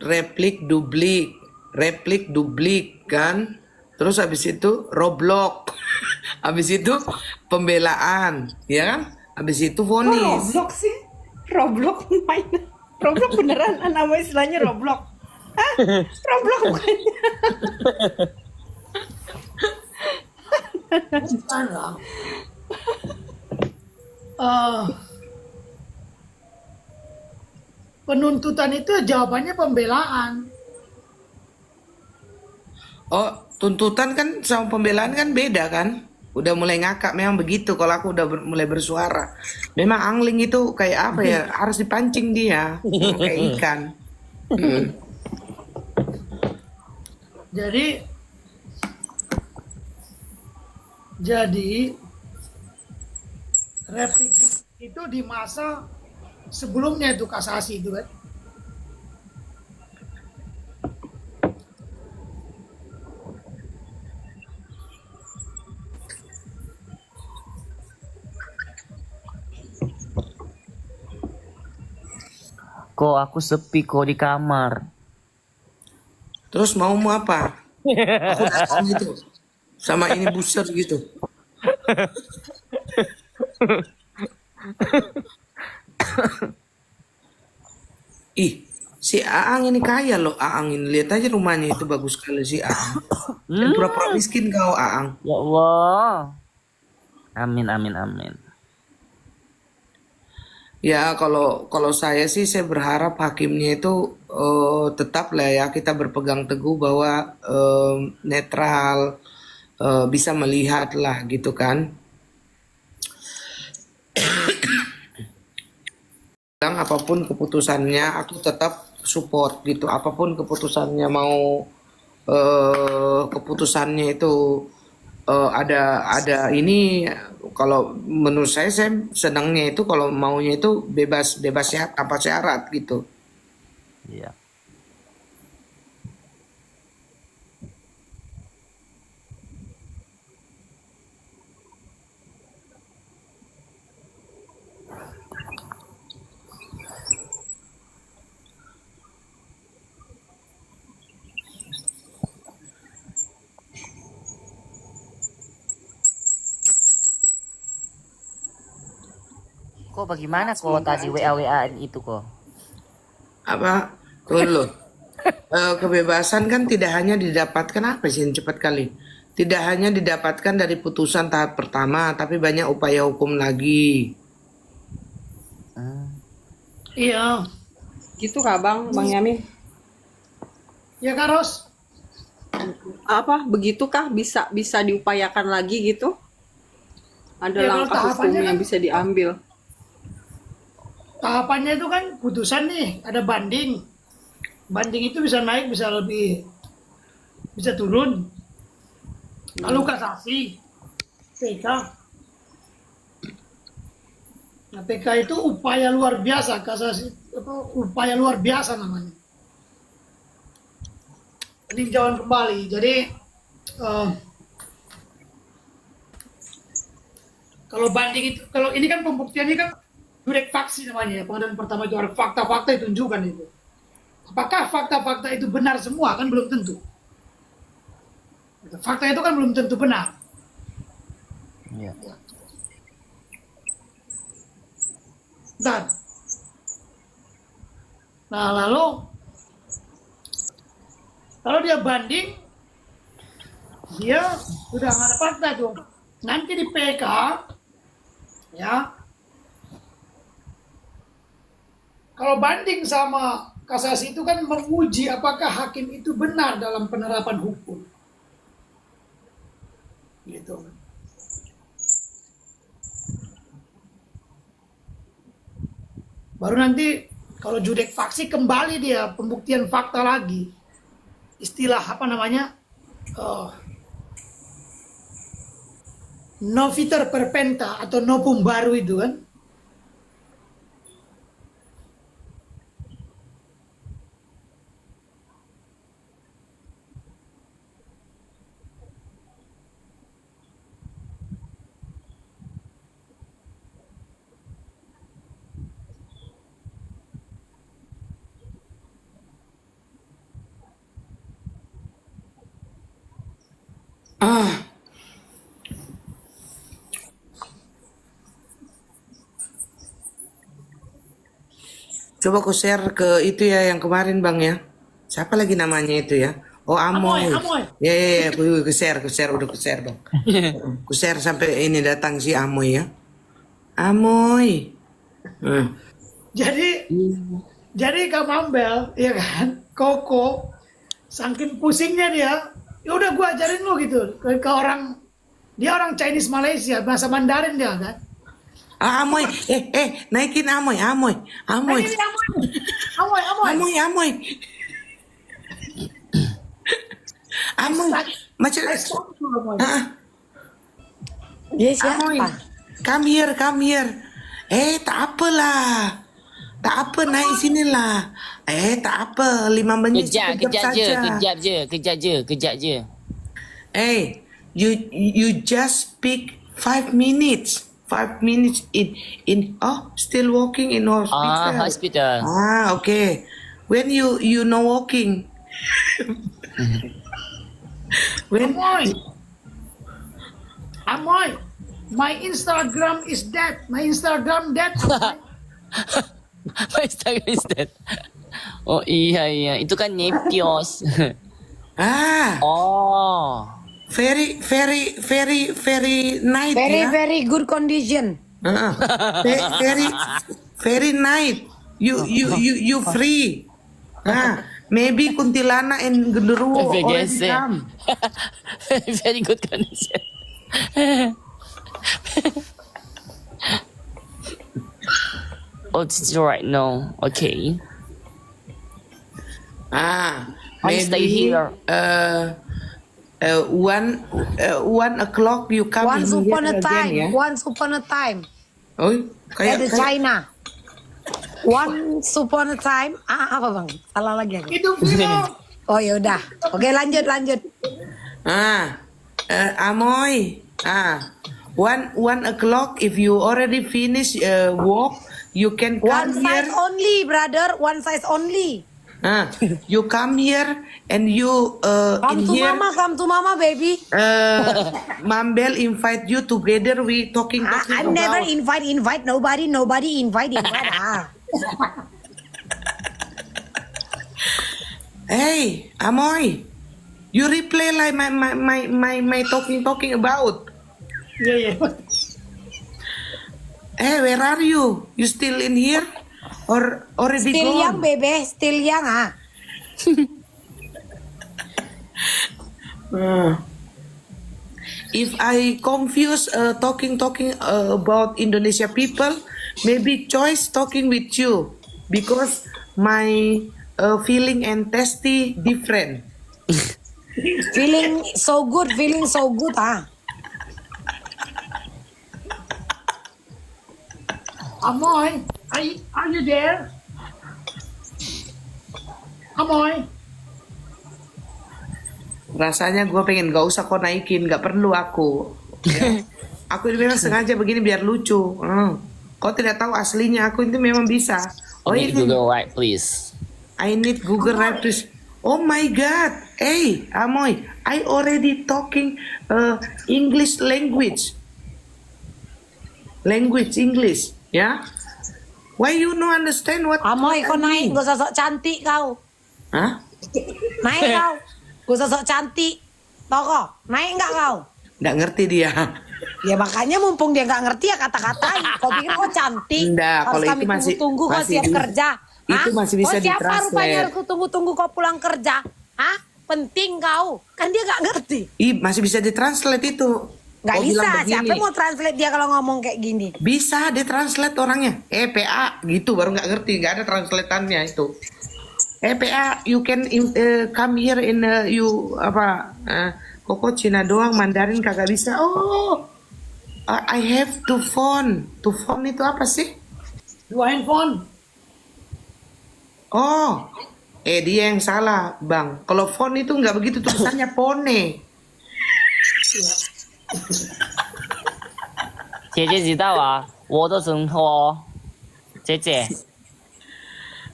replik dublik kan. Terus habis itu Roblox. Habis itu pembelaan, ya kan? Habis itu Kok vonis. Roblox sih? Roblox main. Roblox beneran nama istilahnya Roblox. Hah? Roblox bukan? Bukan lah. Eh, penuntutan itu jawabannya pembelaan. Oh, tuntutan kan sama pembelaan kan beda kan? Udah mulai ngakak memang begitu kalau aku udah mulai bersuara. Memang angling itu kayak apa ya? Harus dipancing dia. Kayak ikan. Mm. Jadi jadi replik itu di masa sebelumnya itu kasasi itu kan. Kok aku sepi kok di kamar. Terus mau apa? Aku datang gitu. Sama ini booster gitu. Ih, si Aang ini kaya loh Aang ini. Lihat aja rumahnya itu bagus sekali si Aang. Dan pura-pura miskin kau Aang. Ya Allah. Amin amin amin. Ya kalau kalau saya berharap hakimnya itu tetap lah ya kita berpegang teguh bahwa netral, bisa melihat lah gitu kan. Bilang apapun keputusannya aku tetap support gitu. Apapun keputusannya mau keputusannya itu ada ini kalau menurut saya senangnya itu kalau maunya itu bebas bebas ya tanpa syarat gitu. Iya. Kok bagaimana kok Semoga tadi aja. WA-WAan itu kok? Apa tuh loh. Kebebasan kan tidak hanya didapatkan apa sih yang cepat kali. Tidak hanya didapatkan dari putusan tahap pertama, tapi banyak upaya hukum lagi. Hmm. Iya, Gitu kah Bang Yamin? ya Karos. Apa begitukah bisa bisa diupayakan lagi gitu? Ada Ya kalau langkah hukum tahapannya kan yang bisa diambil. tahapannya itu kan putusan nih, ada banding. Banding itu bisa naik, bisa lebih, bisa turun. Lalu kasasi, PK. Nah, PK itu upaya luar biasa, kasasi apa, upaya luar biasa namanya. Peninjauan kembali. Jadi eh, kalau banding itu, kalau ini kan pembuktiannya kan jurek faksi namanya ya. Pengadilan pertama itu ada fakta-fakta ditunjukkan itu. Apakah fakta-fakta itu benar semua? Kan belum tentu. Fakta itu kan belum tentu benar. Iya. Dan, nah lalu kalau dia banding, dia sudah nggak ada fakta tuh. Nanti di PK, ya, kalau banding sama kasasi itu kan menguji apakah hakim itu benar dalam penerapan hukum. Gitu. Baru nanti kalau judek faksi kembali dia pembuktian fakta lagi. Istilah apa namanya? Eh, noviter perpenta atau novum baru itu kan. Ah, coba ku share ke itu ya yang kemarin Bang ya. Siapa lagi namanya itu ya? Oh Amoy, Amoy. Amoy. Ya ya ya, ku share, udah ku share Bang. Ku share sampai ini datang si Amoy ya. Amoy. Hmm. Jadi Kak Mambel, ya kan, Koko, saking pusingnya dia, ya udah gua ajarin lu gitu ke orang, dia orang Chinese Malaysia, bahasa Mandarin dia kan. Ah, Amoy, naikin Amoy, Amoy, Amoy, Ini Amoy, Amoy, Amoy. Amoy, Amoy, Amoy, macam, I saw you, Amoy. ah, Dia Amoy, siapa? come here, tak apalah, tak apa naik sini lah, tak apa, 5 menit sekejap saja. kejap je. You just speak 5 minutes. 5 minutes still walking in hospital. Hospital. Okay. When you know walking. When Amoy, my Instagram is dead. My Instagram dead. Amoy. My Instagram is dead. Oh iya, itu kan Nepios. Oh. very night ya. Very good condition. Very night. You free. Maybe kuntilanak and genderuwo already VGC. come. Very good condition. Oh, it's right now. Okay. I'll stay here. 1 o'clock you come Once in upon here a time. again ya. Once upon a time. Oh, At kayak China. Once upon a time. Apa bang? Salah lagi aku. Itu Vino. Oh yaudah. Oke lanjut. Amoy. 1 o'clock if you already finish walk, you can One come here. size only, brother. One size only. You come here and you Come in to here. come to mama, baby. Mambel invite you together. We talking I about. never invite nobody invite. Hey, Amoy, you replay like my talking about. Iya. Hey, where are you? You still in here or already Still young, gone? baby. Still young, If I confuse talking about Indonesia people, maybe choice talking with you because my feeling and tasty different. Feeling so good, Amoy, are you there? Amoy. Rasanya gue pengen gak usah kau naikin, gak perlu aku. Ya. Aku ini memang sengaja begini biar lucu. Kau tidak tahu aslinya aku itu memang bisa. Oh Need ini, Google right, please. I need Google Right please. Oh my God, hey Amoy, I already talking English language, English, ya? Why you no understand what? Amoy, kau what I naik, mean? gak usah sok cantik kau. Hah? Naik kau. Gak usah sok cantik. Tau kau, naik nggak kau? Nggak ngerti dia. Ya makanya mumpung dia nggak ngerti ya kata-katain. Kau pikir kau cantik? Nggak, Harus kalau kami itu masih- tunggu-tunggu kau masih siap di- kerja. itu Hah? masih bisa Kau siapa ditranslate. rupanya harus tunggu-tunggu kau pulang kerja? Hah? Penting kau. Kan dia nggak ngerti. Masih bisa ditranslate itu. Nggak Kau bisa. bilang begini. Siapa mau translate dia kalau ngomong kayak gini? Bisa ditranslate orangnya. PA gitu baru nggak ngerti, nggak ada translatannya itu. PA you can come here in you apa Koko Cina doang, Mandarin kagak bisa. Oh, I have to phone. To phone itu apa sih? Dua handphone. Oh, dia yang salah, Bang. Kalau phone itu nggak begitu tulisannya pone. 姐姐知道啊，我的生活，姐姐。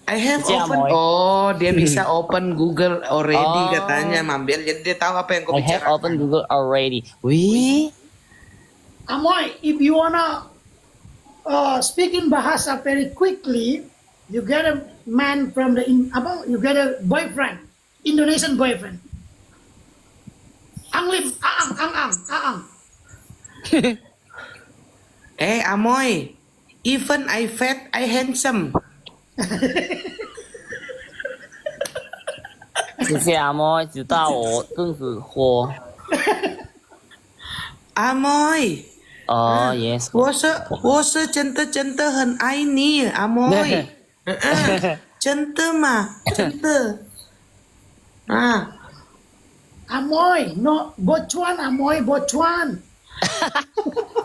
I have Cici open. Amoy. Oh, dia bisa open Google already Oh. katanya, Mambel. Jadi dia tahu apa yang kau I have bicarakan. open Google already. Wih. Amoy, if you wanna speak in bahasa very quickly, you get a man from you get a boyfriend, Indonesian boyfriend. Anglim, aang. Amoy, even I fat, I handsome. 谢谢阿莫，知道我肚子火。 Amoy, 哦，yes。我是真的很爱你，Amoy. 真的吗？真的。啊。 Amoy, no, bocuan, Amoy, bocuan.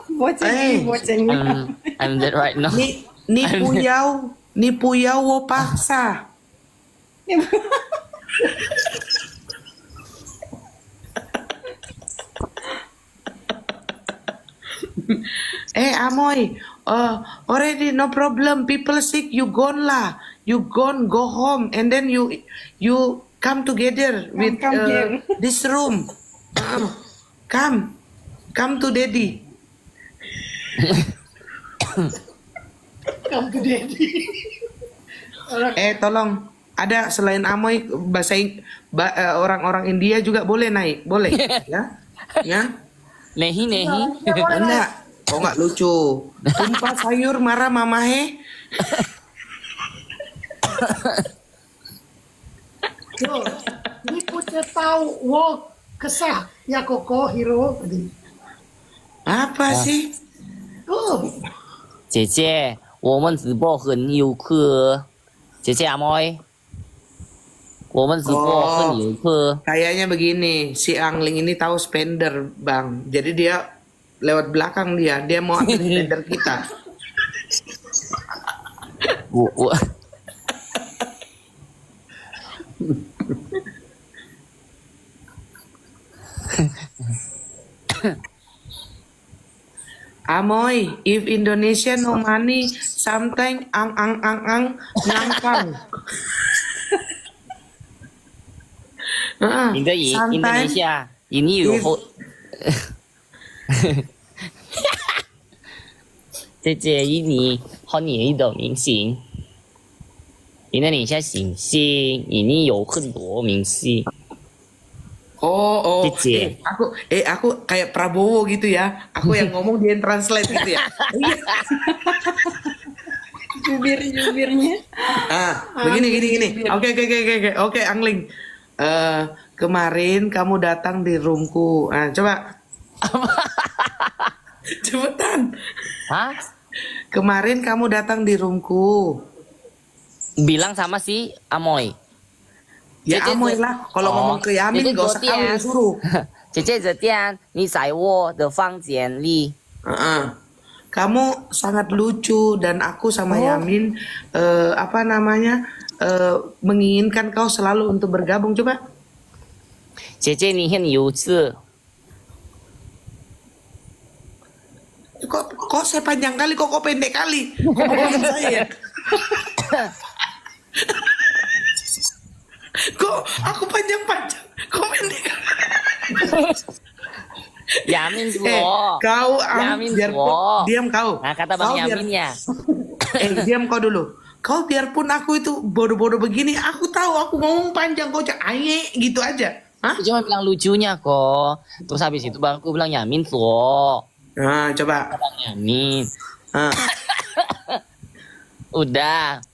Boceng Eh. ini, boceng ini. I'm dead right now. 你不要我paksa. Amoy, already no problem. People sick, you gone lah. You gone, go home, and then you come together with come here. this room. Come to daddy. Come to daddy. Tolong. Ada selain Amoy bahasa orang-orang India juga boleh naik, boleh ya? Ya? Nehi nehi. Enggak. Kok nggak lucu? Tumpah sayur marah mama he. Yo, ini punya tahu wo kesah ya koko hero. Apa sih? Oh, 姐姐，我们直播很有课。姐姐阿莫，我们直播很有课。 Kayaknya begini, si Angling ini tahu spender, Bang. Jadi dia lewat belakang dia mau ambil spender kita. 我 Amoy, if Indonesia no money, sometimes ang ngangkang. 你的印度尼西亚，你有后。姐姐，你好，你的明星。印度尼西亚星星，你有很多明星。 Oh, Cici. Aku kayak Prabowo gitu ya. Aku yang ngomong dia yang translate gitu ya. Jubir-jubirnya. Begini. Oke, Angling. Kemarin kamu datang di roomku. Coba. Cepetan. Hah? Kemarin kamu datang di roomku. Bilang sama si Amoy. Ya Cici, Amoy lah. Kalau ngomong ke Yamin gak usah kamu yang suruh. 姐姐昨天你在我的房间里。 Kamu sangat lucu dan aku sama Yamin menginginkan kau selalu untuk bergabung. Coba. 姐姐你很有趣。 Kok saya panjang kali, kok pendek kali? Kok ngomongin saya? Kok aku panjang-panjang, kok pendek? Yamin suo. Kau Yamin biarpun suo. diam kau. Nah kata Bang Yamin ya. Diam kau dulu. Kau biarpun aku itu bodoh-bodoh begini, aku tahu aku ngomong panjang, kau cak aye gitu aja. Hah? Aku cuma bilang lucunya kok. Terus habis itu Bang aku bilang Yamin suo. Nah, coba. Bang Yamin. Nah, Udah.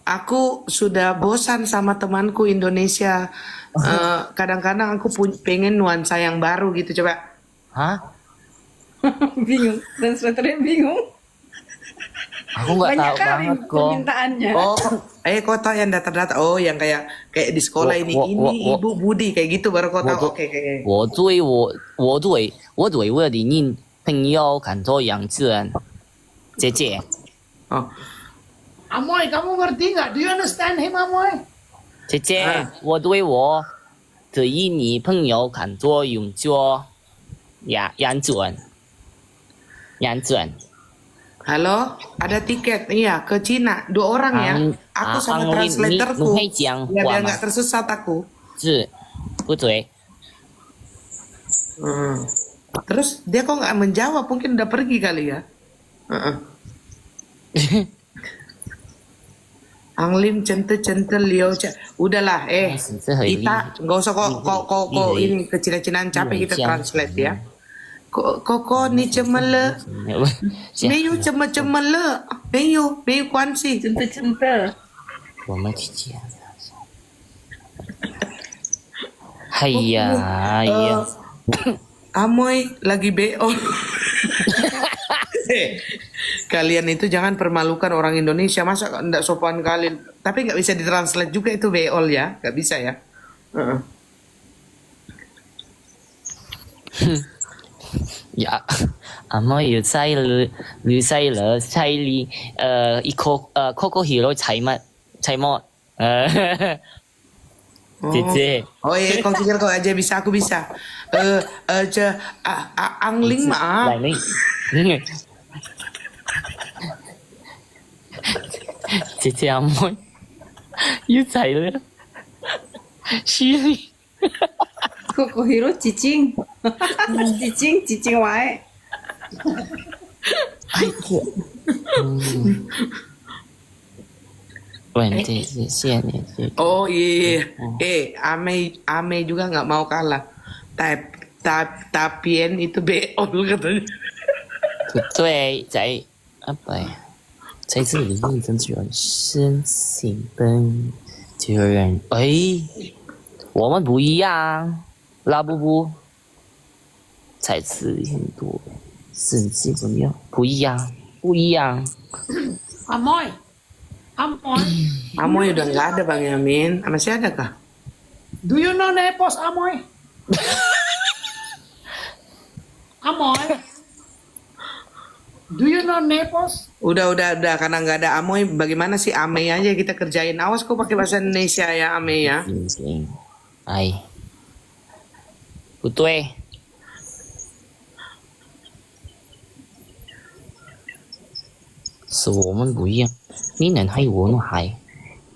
aku sudah bosan sama temanku Indonesia. Kadang-kadang aku pengen nuansa yang baru gitu. Coba. Hah? Bingung. Translatornya bingung. Aku nggak Banyak tahu kali banget kok. permintaannya. Kau tahu yang datar-datar. Oh, yang kayak di sekolah ini Ibu Budi kayak gitu baru kau tahu. Oke. 我对我的女朋友看作杨子恩。姐姐。 Oh. Amoy, kamu ngerti nggak? Do you understand him, Amoy? 姐姐，我对我的女朋友看作杨子恩。Halo, ada tiket, iya ke Cina 2 orang ya. Aku sama Ang Lim, translatorku. 你会讲 Ya 话 biar 吗 nggak？tersesat aku. 是，不对。 Hmm. Terus dia kok nggak menjawab? Mungkin udah pergi kali ya. Heeh. Anglim cente Liu udahlah kita nggak usah kok ini ke Cina-Cinaan capek kita translate ya. Kok ni cemele, meyu cemele, meyu kuansi. Cinta-cinta. 我们去讲。哎呀，哎呀， Amoy lagi beol. Kalian itu jangan permalukan orang Indonesia, masa enggak sopan kalian. Tapi nggak bisa ditranslate juga itu beol ya, nggak bisa ya. Heeh. 呀，阿妹要猜了，要猜了，猜你一Coco Hero 猜乜？姐姐， Oh iya, kau pikir kau aja bisa, aku bisa. Angling mah. 来你，姐姐阿妹要猜了，是你。 Koko Hiro cicing. Cicing wae. 喂，姐姐，谢谢你，姐姐。 Oh iya, Ame juga nggak mau kalah. Tapien itu beol katanya. 不对，在apa ya？在这里认真就有深情奔，就有人哎，我们不一样，拉布布，才吃很多，甚至怎么样？不一样，不一样。 Amoy. Amoy udah nggak ada Bang Yamin. Masih ada kah? Do you know Nepos, Amoy? Amoy. Do you know Nepos? Udah karena nggak ada Amoy, bagaimana sih Ame aja kita kerjain. Awas kok pakai bahasa Indonesia ya Ame ya. 哎，不对，是我们不一样。你能还我能还？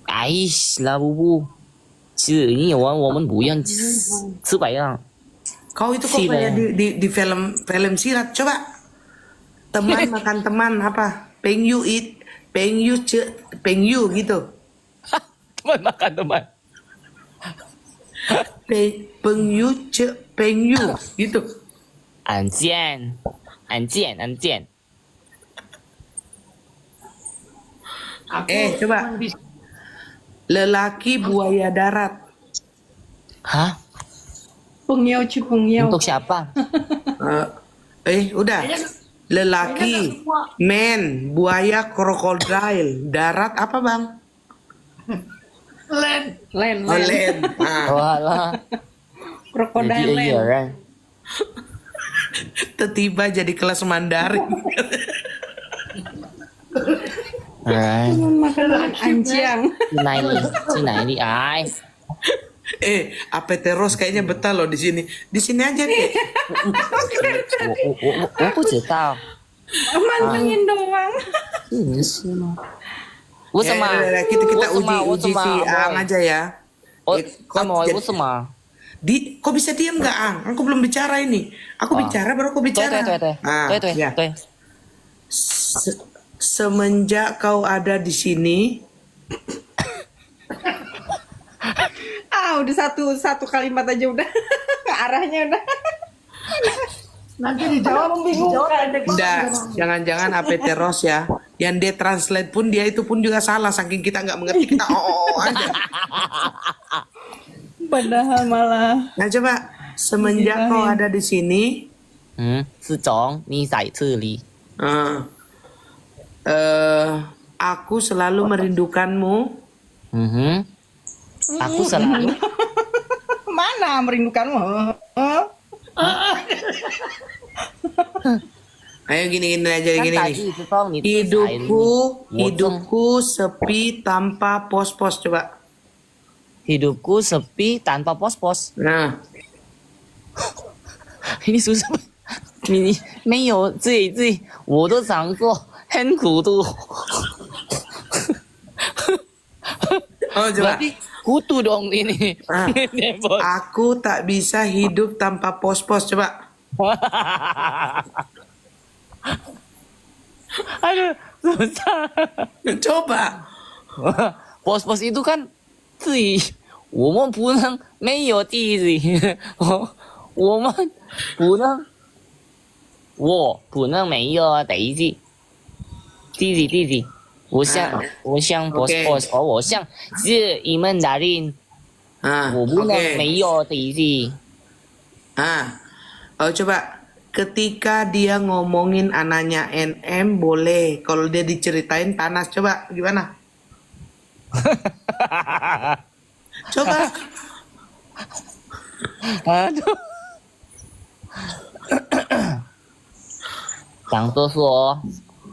哎，拉布布，其实你有玩我们不一样，吃白样。 Kau itu kok kayak di film silat. Coba teman makan teman apa? Pengyu gitu. Teman makan teman. Pengyu gitu. 安健，安健，安健。 Aku Coba. cuman bisa. Lelaki buaya darat. Hah? Pengyau. Untuk siapa? Udah. Lelaki, men, buaya, krokodil, darat apa bang? Len. Oh, len. Ah, Walah. Krokodil Jadi iya land. kan? tiba jadi kelas Mandarin. Makanan anjing. Cina ini, ay. Apa terus kayaknya betah loh di sini. Di sini aja deh. 我不知道， Mantengin doang. 你是吗？为什么？ Kita uji si Ang aja ya. Amoy, 为什么？ Kok bisa diam nggak Ang? Aku belum bicara ini. Aku bicara baru aku 对 bicara. 对对 Ah, 对对 ya. 对， Semenjak kau ada di sini, Udah satu kalimat aja udah. Arahnya udah. Nanti dijawab. Membingungkan. enggak, jangan-jangan apa terus ya. Yang dia translate pun dia itu pun juga salah. Saking kita nggak mengerti kita aja. Padahal malah. Nah coba semenjak kau ada di sini, 是种你在这里， aku selalu merindukanmu. aku selalu Mana merindukanmu? Ayo gini aja kan gini. tadi itu toh itu Hidupku sepi tanpa pos-pos coba. hidupku sepi tanpa pos-pos. Nah, ini susah. 你没有自己，我都想做很孤独。 Oh coba. Berarti kutu dong ini. Ah. Nebot. Aku tak bisa hidup tanpa pos-pos. Coba. Aduh, susah. Coba. Pos-pos itu kan, 自己我们不能没有弟弟，我们不能，我不能没有弟弟，弟弟，我像boss Oke. boss，我像是你们大人， Ah, 我不能 oke. 没有弟弟。 Ah, oh coba. Ketika dia ngomongin anaknya NM boleh. Kalau dia diceritain panas. Coba gimana? Coba. Aduh. 当作说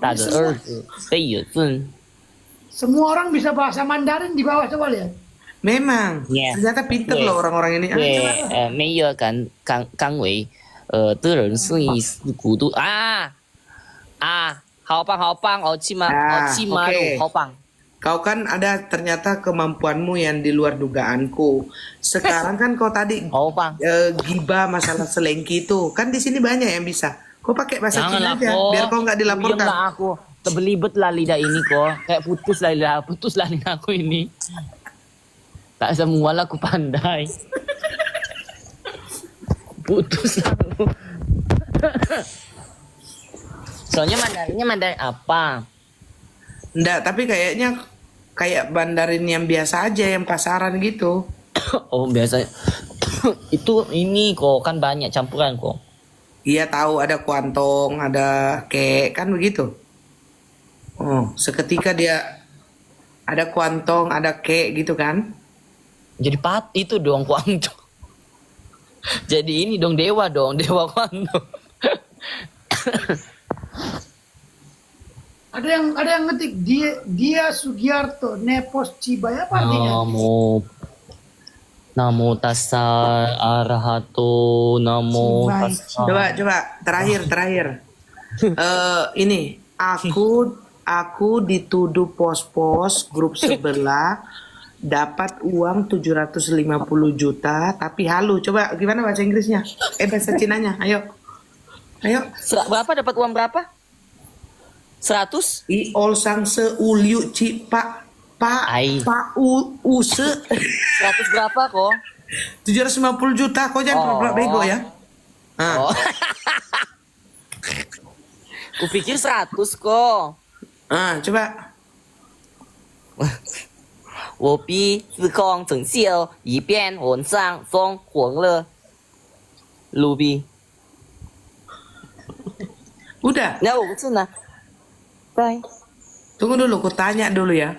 他的儿子被野尊， Semua orang bisa bahasa Mandarin di bawah, coba lihat. Memang. Iya. Ternyata pinter Iya. loh orang-orang ini. Ah, 对 coba.，没有岗位的人是孤独啊，好棒，好气嘛， Ah, 好气嘛， oke. 好棒。 Kau kan ada ternyata kemampuanmu yang di luar dugaanku. Sekarang kan kau tadi 好棒， gibah masalah selengki itu. Kan di sini banyak yang bisa. Kau pakai bahasa Cina janganlah aja kok. biar kau nggak dilaporkan. Diamlah aku, terbelibet lah lidah ini kok, kayak putus lah lidah aku ini. Tak semua lah aku pandai. Putus lah aku. Soalnya Mandarinnya apa? Nggak, tapi kayaknya kayak Mandarin yang biasa aja, yang pasaran gitu. Oh biasa. Itu ini kok kan banyak campuran kok. Iya tahu ada kuantong, ada kek, kan begitu. Oh, seketika dia ada kuantong, ada kek gitu kan? Jadi itu dong Guangdong. Jadi ini dong dewa Guangdong. Ada yang ngetik dia Sugiarto Nepos Cibaya, apa artinya? Namo tassa arahato namo Cibai. tassa. Coba terakhir. Ini aku dituduh pos-pos grup sebelah dapat uang 750 juta tapi halu. Coba gimana bahasa Inggrisnya? Bahasa Cinanya. Ayo. Berapa dapat uang berapa? 100? I ol sang se uliu ci pak Ai. use 100 berapa kok? 750 juta. Kau jangan pura-pura bego ya. Ah. Oh. Kupikir 100 kok. Coba. 我比自控整秀，以便晚上送欢乐。Ruby， Udah. 那我不是呢。拜。 Tunggu dulu, aku tanya dulu ya.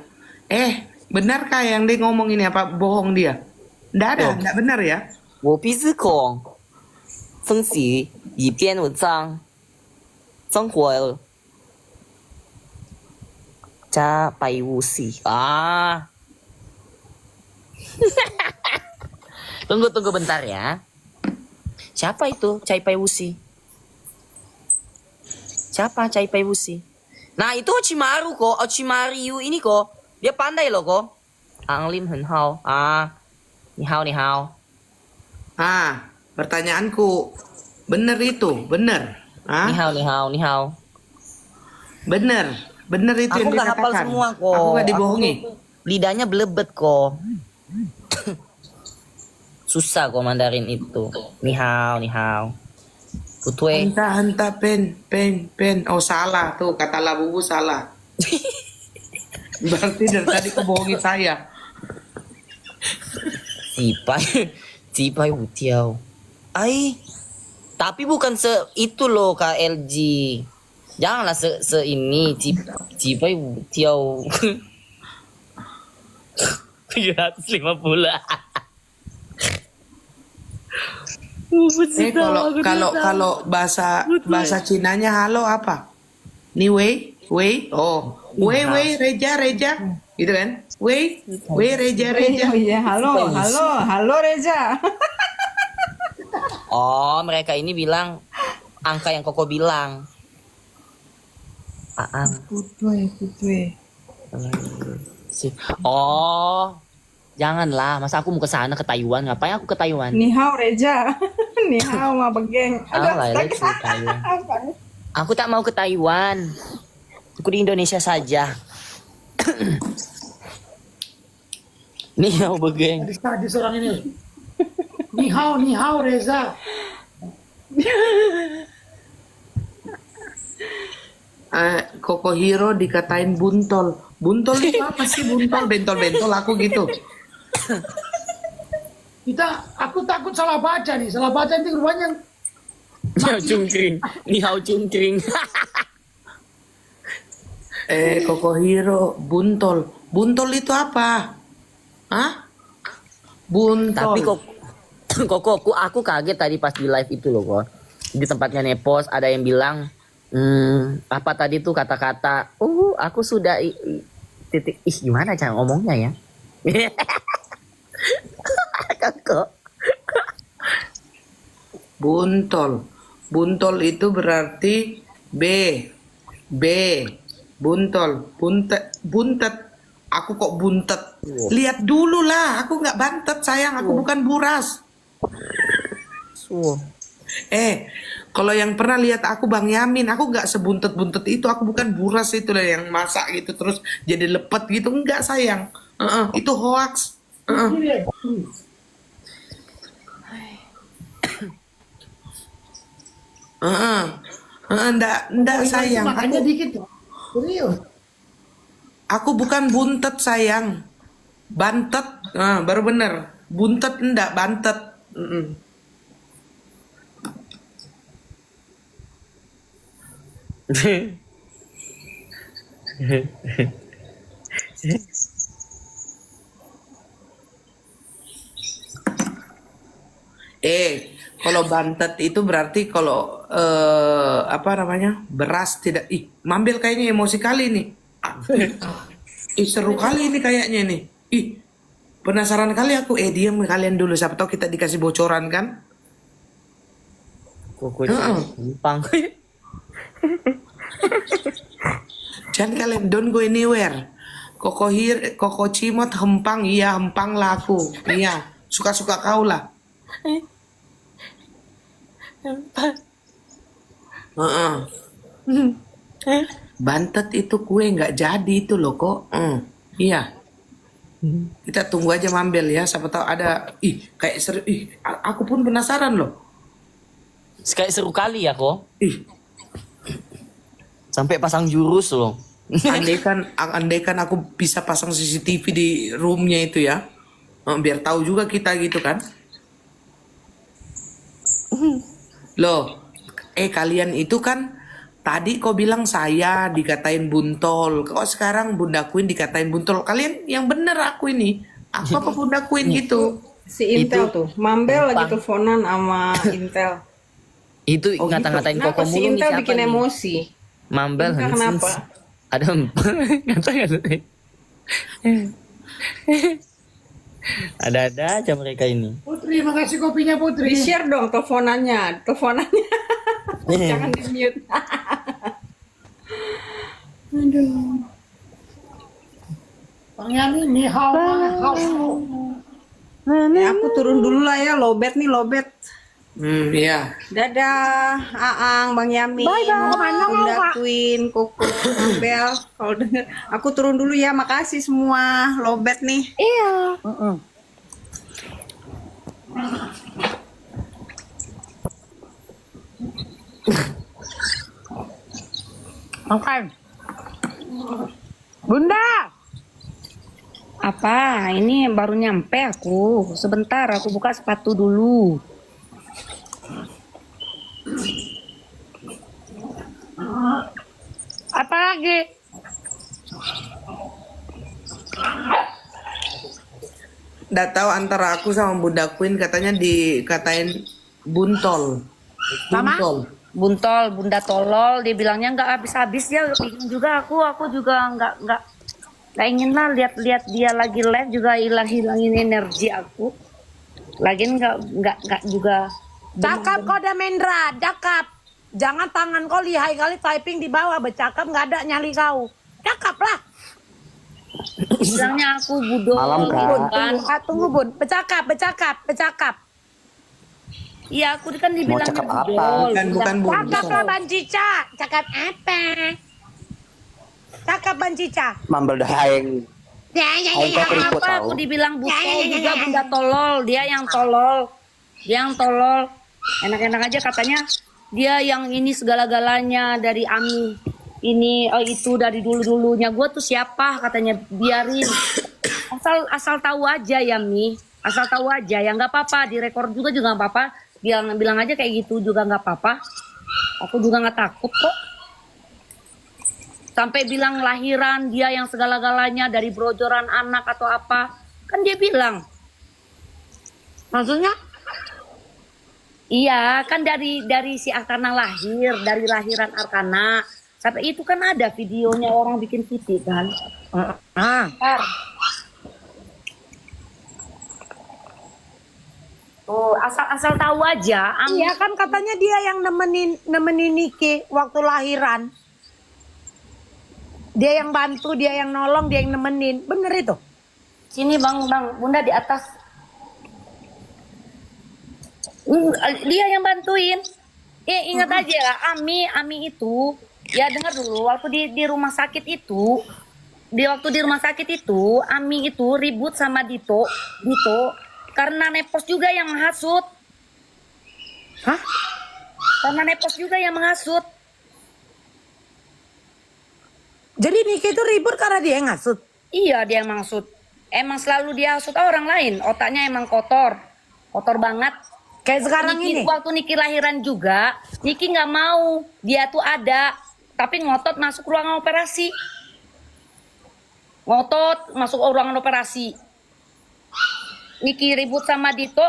Benarkah yang dia ngomong ini apa bohong dia? Nggak ada, Oh. nggak benar ya? 我比自控升级，以便晚上生活。加白武士啊。Tunggu bentar ya. Siapa itu Cai Pai Wusi? Siapa Cai Pai Wusi? Nah itu Ocimaru kok, Ocimaru ini kok. Dia pandai loh kok. Anglim很好啊，你好。 Pertanyaanku, bener itu, bener? 你好。 Bener itu Aku yang nggak hafal dikatakan. semua kok. Aku nggak dibohongi. Lidahnya belebet kok. Susah kok Mandarin itu. Ni hao. Putwe. Henta, pen. Oh salah tuh, kata Labubu salah. Berarti dari tadi kebohongi saya. Cipai Wutiao. Tapi bukan itu loh KLG. Janganlah ini Cipai Wutiao. 750. Kalau bahasa Cinanya halo apa? Ni wei. Oh, wei Reja. Gitu kan? Wei Reja. Oh iya, halo Reza. Oh, mereka ini bilang angka yang Koko bilang. Aang. Putwe. Oh, janganlah. Masa aku mau ke sana ke Taiwan? Ngapain aku ke Taiwan? Ni hao Reza. Ni hao ma begeng. Ah, lah, ke Taiwan. Aku tak mau ke Taiwan. Aku di Indonesia saja. Nih mau begeng. Sadis orang ini. Ni hao Reza. Koko Hiro dikatain buntol. Buntol itu apa sih buntol? Bentol-bentol aku gitu. Aku takut salah baca nih. Salah baca nanti rupanya Hao cungkring. Nih hao cungkring. Koko Hiro buntol. Buntol itu apa? Hah? Buntol. Tapi kok aku kaget tadi pas di live itu loh kok. Di tempatnya Nepos ada yang bilang apa tadi tuh kata-kata aku sudah titik gimana cara ngomongnya ya. Kok buntol. Buntol itu berarti B. Buntol. Buntet. Aku kok buntet. Lihat dulu lah, aku nggak bantet sayang, aku bukan buras. Kalau yang pernah lihat aku Bang Yamin, aku nggak sebuntet-buntet itu, aku bukan buras itu lah yang masak gitu terus jadi lepet gitu, enggak sayang. Itu hoax. Enggak sayang. makanya dikit tuh. Serius. Aku bukan buntet sayang, bantet. Baru bener. Buntet enggak, bantet. Kalau bantet itu berarti kalau apa namanya beras tidak. Mambil kayaknya emosi kali nih. Seru kali ini kayaknya nih. Penasaran kali aku. Diam kalian dulu. Siapa tahu kita dikasih bocoran kan? Kok gampang. Jangan kalian don't go anywhere. Koko Cimot hempang. Iya hempang lah aku. Iya suka-suka kau lah. Bantet itu kue nggak jadi itu loh kok. Iya. Kita tunggu aja Mambel ya. Siapa tahu ada. Kayak seru. Aku pun penasaran loh. Kayak seru kali ya kok. Sampai pasang jurus loh. Andaikan aku bisa pasang CCTV di roomnya itu ya. Biar tahu juga kita gitu kan. Loh, kalian itu kan tadi kau bilang saya dikatain buntol. Kok sekarang Bunda Queen dikatain buntol? Kalian yang bener aku ini. Apa Bunda Queen gitu? Si Intel tuh, Mambel lagi teleponan sama Intel. Itu ngata-ngatain Kenapa Koko si mulu nih Intel siapa bikin nih? emosi? Mambel Entah kenapa. Ada ngata-ngatain. Ada aja mereka ini. Putri, makasih kopinya Putri. Di-share dong teleponannya. Jangan di-mute. Aduh. Bang Yani, ni hao. Aku turun dulu lah ya, lobet nih, lobet. Iya. Dadah, Aang, Bang Yamin, Bunda Queen, Koko, Mambel. Kalau denger, aku turun dulu ya. Makasih semua, lobet nih. Iya. Makan. Bunda, Apa? Ini baru nyampe aku. Sebentar, aku buka sepatu dulu. apa lagi? Nggak tahu antara aku sama Bunda Queen katanya dikatain buntol. Buntol. Buntol, Bunda tolol, dia bilangnya nggak habis-habis ya. Bingung juga aku juga nggak ingin lah lihat dia lagi live juga hilangin energi aku. Lagian nggak juga. Cakap kau Damendra, cakap. Jangan tangan kau lihai kali typing di bawah, bercakap nggak ada nyali kau. Cakap lah. Bilangnya aku budol. Malam, Kak. Bun, Kan? tunggu Bun. Bercakap. Iya, aku kan dibilangnya cakap apa? budol. Bukan Bun. Cakap lah Ban Cica. Cakap apa? Cakap Ban Cica. Mambel dah aing. Ya, Aing kau keriput Apa tahu. aku dibilang budol juga bunda tolol. Dia yang tolol. Enak-enak aja katanya dia yang ini segala-galanya dari Ami. Ini itu dari dulu-dulunya. Gue tuh siapa katanya, biarin. Asal tahu aja ya Mi. Asal tahu aja ya, nggak apa-apa, direkor juga nggak apa-apa. Bilang aja kayak gitu juga nggak apa-apa. Aku juga nggak takut kok. Sampai bilang lahiran dia yang segala-galanya dari brojoran anak atau apa. Kan dia bilang. Maksudnya? Iya, kan dari si Arkana lahir, dari lahiran Arkana. Sampai itu kan ada videonya orang bikin VT kan. Ntar. Tuh, asal tahu aja. Iya kan katanya dia yang nemenin Niki waktu lahiran. Dia yang bantu, dia yang nolong, dia yang nemenin. Bener itu? Sini bang, Bunda di atas. Dia yang bantuin. Ingat aja lah, Ami itu, ya dengar dulu, waktu di rumah sakit itu, Ami itu ribut sama Dito, karena Nepos juga yang menghasut. Hah? Karena Nepos juga yang menghasut. Jadi Niki itu ribut karena dia yang ngasut. Iya, dia yang menghasut. Emang selalu dia hasut orang lain, otaknya emang kotor banget. Kayak sekarang Niki, ini. waktu Niki lahiran juga, Niki nggak mau dia tuh ada, tapi ngotot masuk ruangan operasi. Niki ribut sama Dito,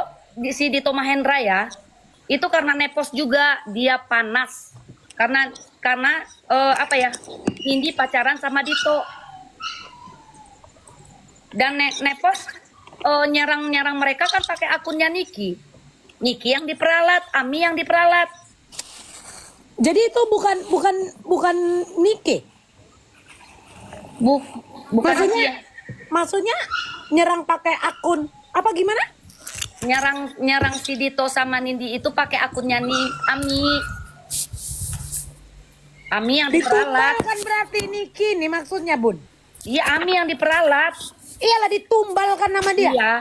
si Dito Mahendra ya, itu karena Nepos juga, dia panas. Karena apa ya, Indi pacaran sama Dito. Dan Nepos nyerang mereka kan pakai akunnya Niki yang diperalat, Ami yang diperalat. Jadi itu bukan Niki. Bukan Maksudnya nyerang pakai akun apa gimana? nyerang si Dito sama Nindi itu pakai akunnya Ami yang diperalat. Ditumbal kan berarti Niki nih maksudnya Bun. Iya, Ami yang diperalat. Iyalah ditumbal kan nama dia. Iya.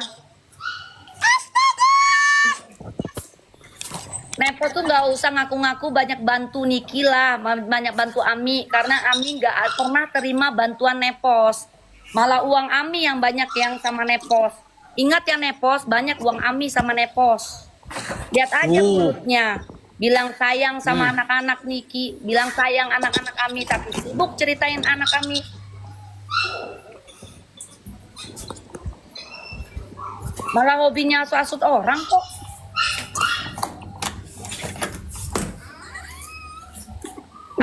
Nepo tuh nggak usah ngaku-ngaku banyak bantu Niki lah, banyak bantu Ami, karena Ami nggak pernah terima bantuan Nepos. Malah uang Ami yang banyak yang sama Nepos. Ingat ya Nepos, banyak uang Ami sama Nepos. Lihat aja mulutnya. Bilang sayang sama anak-anak Niki, bilang sayang anak-anak Ami, tapi sibuk ceritain anak kami. Malah hobinya asut-asut orang kok.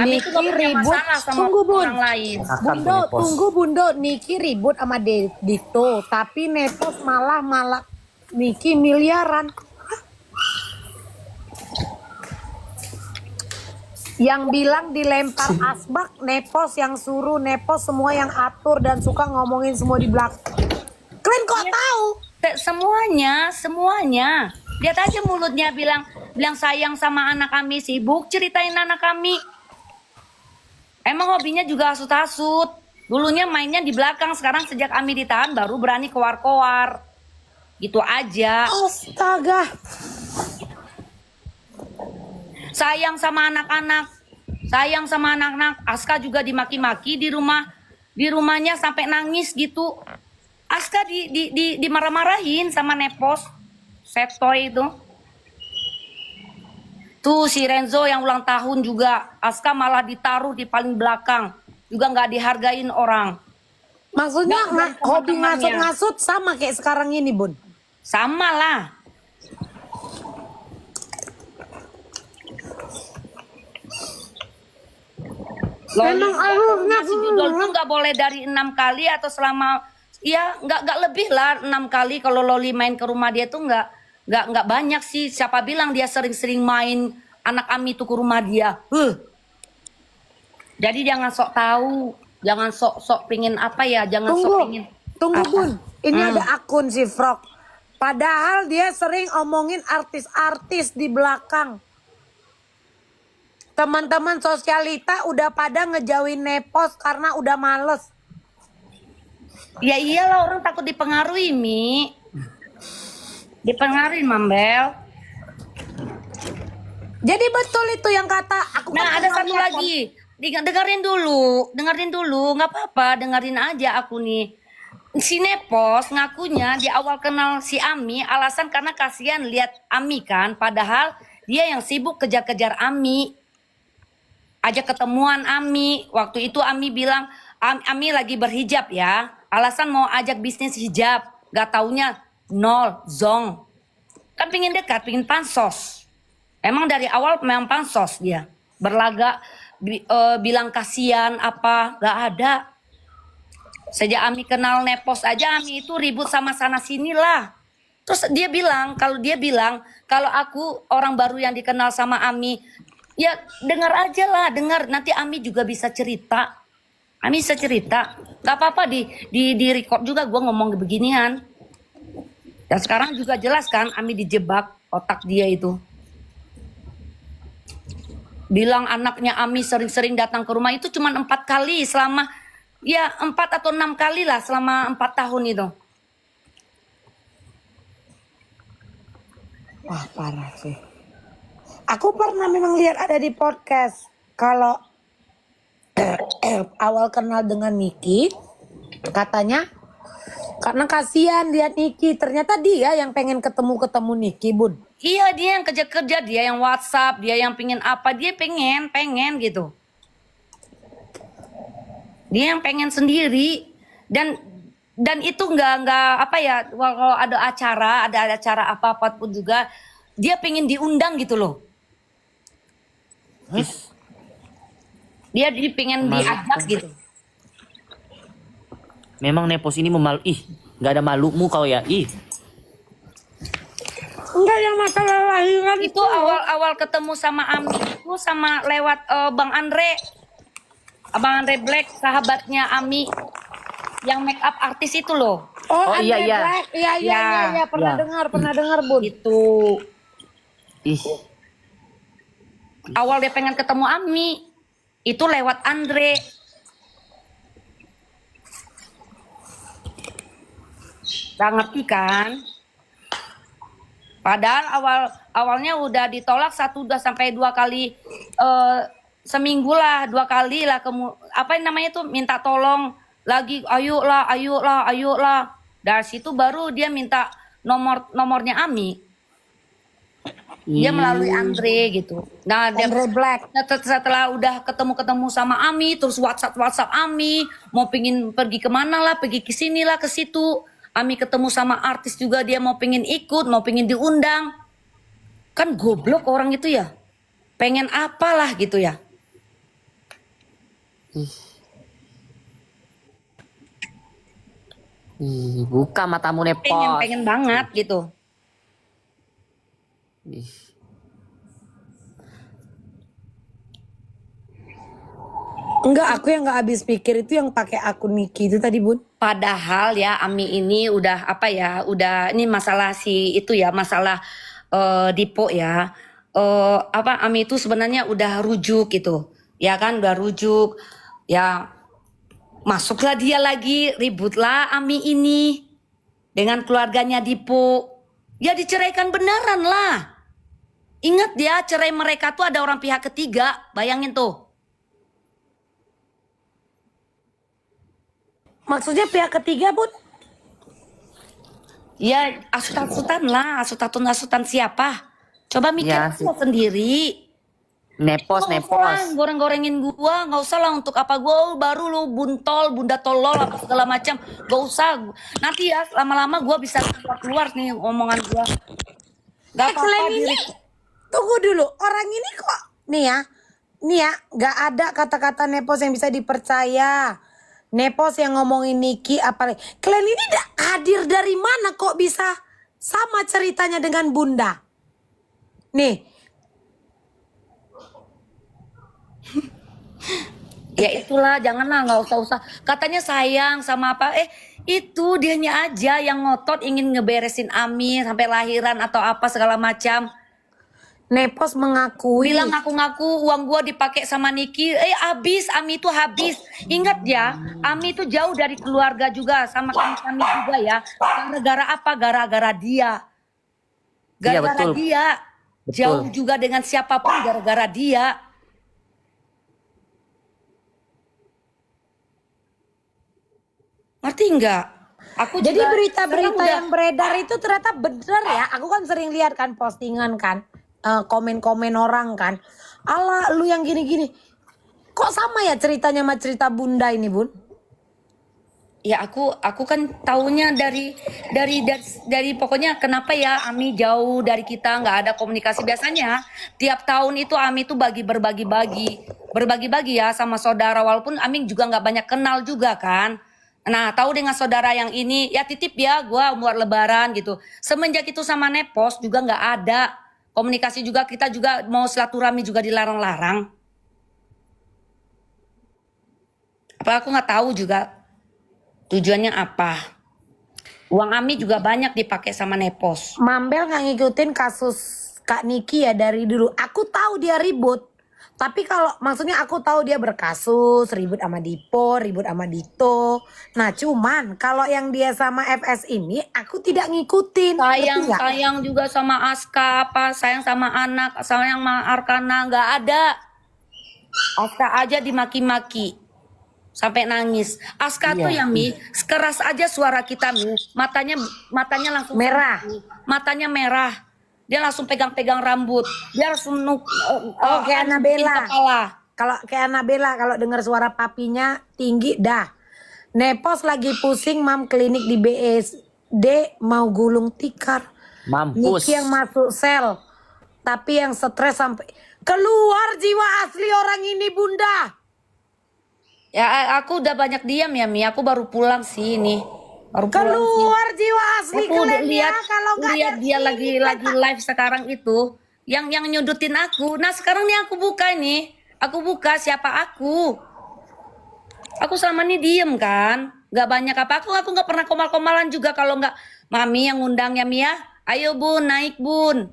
Ami itu gak punya masalah sama Tunggu, Bun. orang lain. Bundo, tunggu Bundo, Niki ribut sama Dito, tapi Nepos malah Niki miliaran. Hah? Yang bilang dilempar asbak, Nepos yang suruh, Nepos semua yang atur dan suka ngomongin semua di belakang. Kalian kok tahu? Semuanya. Lihat aja mulutnya bilang sayang sama anak kami, sibuk ceritain anak kami. Emang hobinya juga hasut-hasut. Dulunya mainnya di belakang, sekarang sejak Ami ditahan baru berani keluar-keluar. Gitu aja. Astaga. Sayang sama anak-anak. Aska juga dimaki-maki di rumahnya sampai nangis gitu. Aska dimarah-marahin sama Nepos. Setoy itu. Tuh si Renzo yang ulang tahun juga, Aska malah ditaruh di paling belakang, juga nggak dihargain orang. Maksudnya Nggak hobi teman-temannya. ngasut-ngasut sama kayak sekarang ini Bun. Sama lah. Memang harusnya Si Judol tuh nggak boleh dari 6 kali atau selama, ya nggak lebih lah 6 kali. Kalau Loli main ke rumah dia tuh nggak banyak sih. Siapa bilang dia sering-sering main anak Ami itu ke rumah dia. Jadi jangan sok tahu, jangan sok pingin apa ya, jangan sok pingin. Tunggu apa. Bun, ini ada akun si Frog. Padahal dia sering omongin artis-artis di belakang. Teman-teman sosialita udah pada ngejauhin Nepos karena udah males. Ya iyalah, orang takut dipengaruhi, Mi. Dipengaruhi, Mambel. Jadi betul itu yang kata aku. Nah, ada satu lagi. Dengerin dulu, nggak apa-apa, dengerin aja aku nih. Si Nepos ngakunya di awal kenal si Ami alasan karena kasihan lihat Ami kan, padahal dia yang sibuk kejar-kejar Ami. Ajak ketemuan Ami. Waktu itu Ami bilang Ami lagi berhijab ya. Alasan mau ajak bisnis hijab, gak taunya nol, zong. Kan pingin dekat, pingin pansos. Emang dari awal memang pansos dia. Berlagak bilang kasihan apa, gak ada. Sejak Ami kenal Nepos aja Ami itu ribut sama sana sini lah. Terus dia bilang kalau aku orang baru yang dikenal sama Ami, ya dengar aja lah, dengar nanti Ami juga bisa cerita. Ami bisa cerita, gak apa-apa di record juga gue ngomong beginian. Dan sekarang juga jelas kan Ami dijebak otak dia itu. Bilang anaknya Ami sering-sering datang ke rumah itu cuma 4 kali selama, ya 4 atau 6 kali lah selama 4 tahun itu. Wah parah sih. Aku pernah memang lihat ada di podcast kalau awal kenal dengan Niki, katanya karena kasihan lihat Niki, ternyata dia yang pengen ketemu Niki, Bun. Iya, dia yang kerja-kerja, dia yang WhatsApp, dia yang pingin apa, dia pengen gitu. Dia yang pengen sendiri dan itu nggak apa ya, kalau ada acara apa pun juga dia pengen diundang gitu loh. Dia pengen diajak gitu. Memang Nepos ini nggak ada malumu kau ya, Enggak, yang masalah lahiran Itu awal ketemu sama Ami itu sama lewat Bang Andre. Abang Andre Black, sahabatnya Ami yang make up artis itu loh. Oh iya, Andre iya. Black. Iya, pernah dengar, Bun. Itu ih, awal dia pengen ketemu Ami itu lewat Andre. Gak ngerti kan? Padahal awalnya udah ditolak 1 sampai 2 kali, seminggu lah 2 kali lah, apa namanya tuh, minta tolong lagi, ayo lah. Dari situ baru dia minta nomornya Ami. Dia melalui Andre gitu. Nah, Andre Black. setelah udah ketemu sama Ami, terus WhatsApp Ami, mau pingin pergi kemana lah, pergi ke sini lah, ke situ. Ami ketemu sama artis juga, dia mau pingin ikut, mau pingin diundang. Kan goblok orang itu ya. Pengen apalah gitu ya. buka matamu Nepos. Pengen banget gitu. Ih. Enggak, aku yang nggak habis pikir itu yang pakai akun Niki itu tadi, Bun. Padahal ya Ami ini udah apa ya, udah ini masalah si itu ya, masalah Dipo ya. Apa Ami itu sebenarnya udah rujuk gitu. Ya kan udah rujuk. Ya masuklah dia lagi, ributlah Ami ini dengan keluarganya Dipo. Ya diceraikan beneran lah. Ingat ya, cerai mereka tuh ada orang pihak ketiga, bayangin tuh. Maksudnya pihak ketiga, Bun? Ya asutan lah, asutan siapa? Coba mikir Ya, aja sendiri. Nepos. Goreng-gorengin gua, nggak usah lah, untuk apa gua baru lu bunda tolol apa segala macam, nggak usah. Nanti ya lama-lama gua bisa keluar nih omongan gua. Gak apa-apa Selain diri. ini, tunggu dulu. Orang ini kok nih ya, nggak ada kata-kata Nepos yang bisa dipercaya. Nepos yang ngomongin Niki apa? Kalian ini hadir dari mana kok bisa sama ceritanya dengan Bunda? Nih, Ya itulah, janganlah, nggak usah-usah. Katanya sayang sama apa? Itu dianya aja yang ngotot ingin ngeberesin Ami sampai lahiran atau apa segala macam. Nepos mengakui. Bilang ngaku-ngaku uang gua dipakai sama Niki. Habis, Ami itu habis. Ingat ya, Ami itu jauh dari keluarga juga sama kami juga ya. Gara-gara apa? Gara-gara dia. Iya, Gara-gara betul. dia. Betul. Jauh juga dengan siapapun gara-gara dia. Ngerti nggak? Aku Jadi juga berita-berita sekarang udah- yang beredar itu ternyata benar ya. Aku kan sering lihat kan postingan kan, komen-komen orang kan. Ala lu yang gini-gini. Kok sama ya ceritanya sama cerita Bunda ini, Bun? Ya aku kan taunya dari pokoknya kenapa ya Ami jauh dari kita, nggak ada komunikasi. Biasanya tiap tahun itu Ami tuh berbagi-bagi ya sama saudara, walaupun Ami juga nggak banyak kenal juga kan. Nah, tahu dengan saudara yang ini ya titip ya gua buat lebaran gitu. Semenjak itu sama Nepos juga nggak ada komunikasi, juga kita juga mau silaturahmi juga dilarang-larang. Apa aku nggak tahu juga tujuannya apa. Uang Ami juga banyak dipakai sama Nepos. Mambel nggak ngikutin kasus Kak Niki ya dari dulu. Aku tahu dia ribut. Tapi kalau maksudnya aku tahu dia berkasus, ribut sama Dipo, ribut sama Dito. Nah cuman kalau yang dia sama FS ini aku tidak ngikutin. Sayang Ngerti nggak? sayang juga sama Aska, apa sayang sama anak, sayang sama Arkana, nggak ada. Aska aja dimaki-maki sampai nangis. Aska tuh ya Mi, sekeras aja suara kita Mi, matanya langsung Merah. matanya merah. Dia langsung pegang-pegang rambut. Dia langsung Kayak Annabella. kepala. Kalau kayak Annabella kalau dengar suara papinya tinggi dah. Nepos lagi pusing mam klinik di BSD mau gulung tikar. Mampus. Niki yang masuk sel. Tapi yang stres sampai keluar jiwa asli orang ini Bunda. Ya aku udah banyak diam ya Mi, aku baru pulang sih ini. Baru pulang sih. Keluar jiwa asli Aku udah kalian lihat ya kalau nggak lihat ada dia sini, lagi live sekarang itu yang nyudutin aku. Nah sekarang nih aku buka ini, aku buka siapa aku. Aku selama ini diem kan, nggak banyak apa. Aku nggak pernah komal-komalan juga kalau nggak Mami yang ngundang ya Mia. Ayo Bun, naik Bun.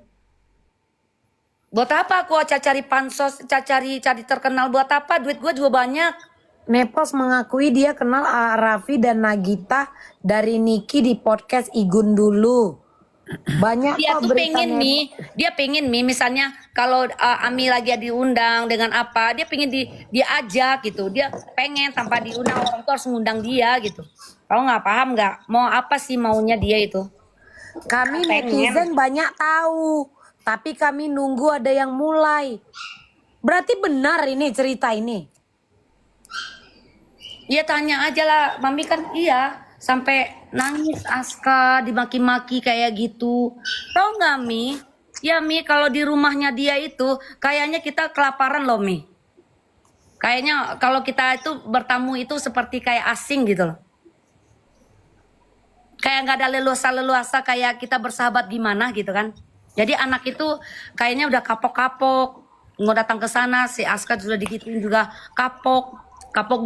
Buat apa aku cari pansos, cari terkenal buat apa? Duit gue juga banyak. Nepos mengakui dia kenal Raffi dan Nagita dari Niki di podcast Igun dulu. Banyak Dia kok tuh berita pengen Mi, misalnya kalau Ami lagi diundang dengan apa, dia pengen diajak gitu. Dia pengen tanpa diundang, orang tuh harus ngundang dia gitu. Kamu nggak paham nggak? Mau apa sih maunya dia itu? Kami Pengen. netizen banyak tahu, tapi kami nunggu ada yang mulai. Berarti benar ini cerita ini. Iya tanya aja lah, Mami kan iya sampai nangis Aska dimaki-maki kayak gitu. Tahu nggak Mi? Ya Mi, kalau di rumahnya dia itu kayaknya kita kelaparan loh Mi. Kayaknya kalau kita itu bertamu itu seperti kayak asing gitu loh. Kayak nggak ada leluasa kayak kita bersahabat gimana gitu kan. Jadi anak itu kayaknya udah kapok-kapok. Mau datang ke sana si Aska sudah digituin juga kapok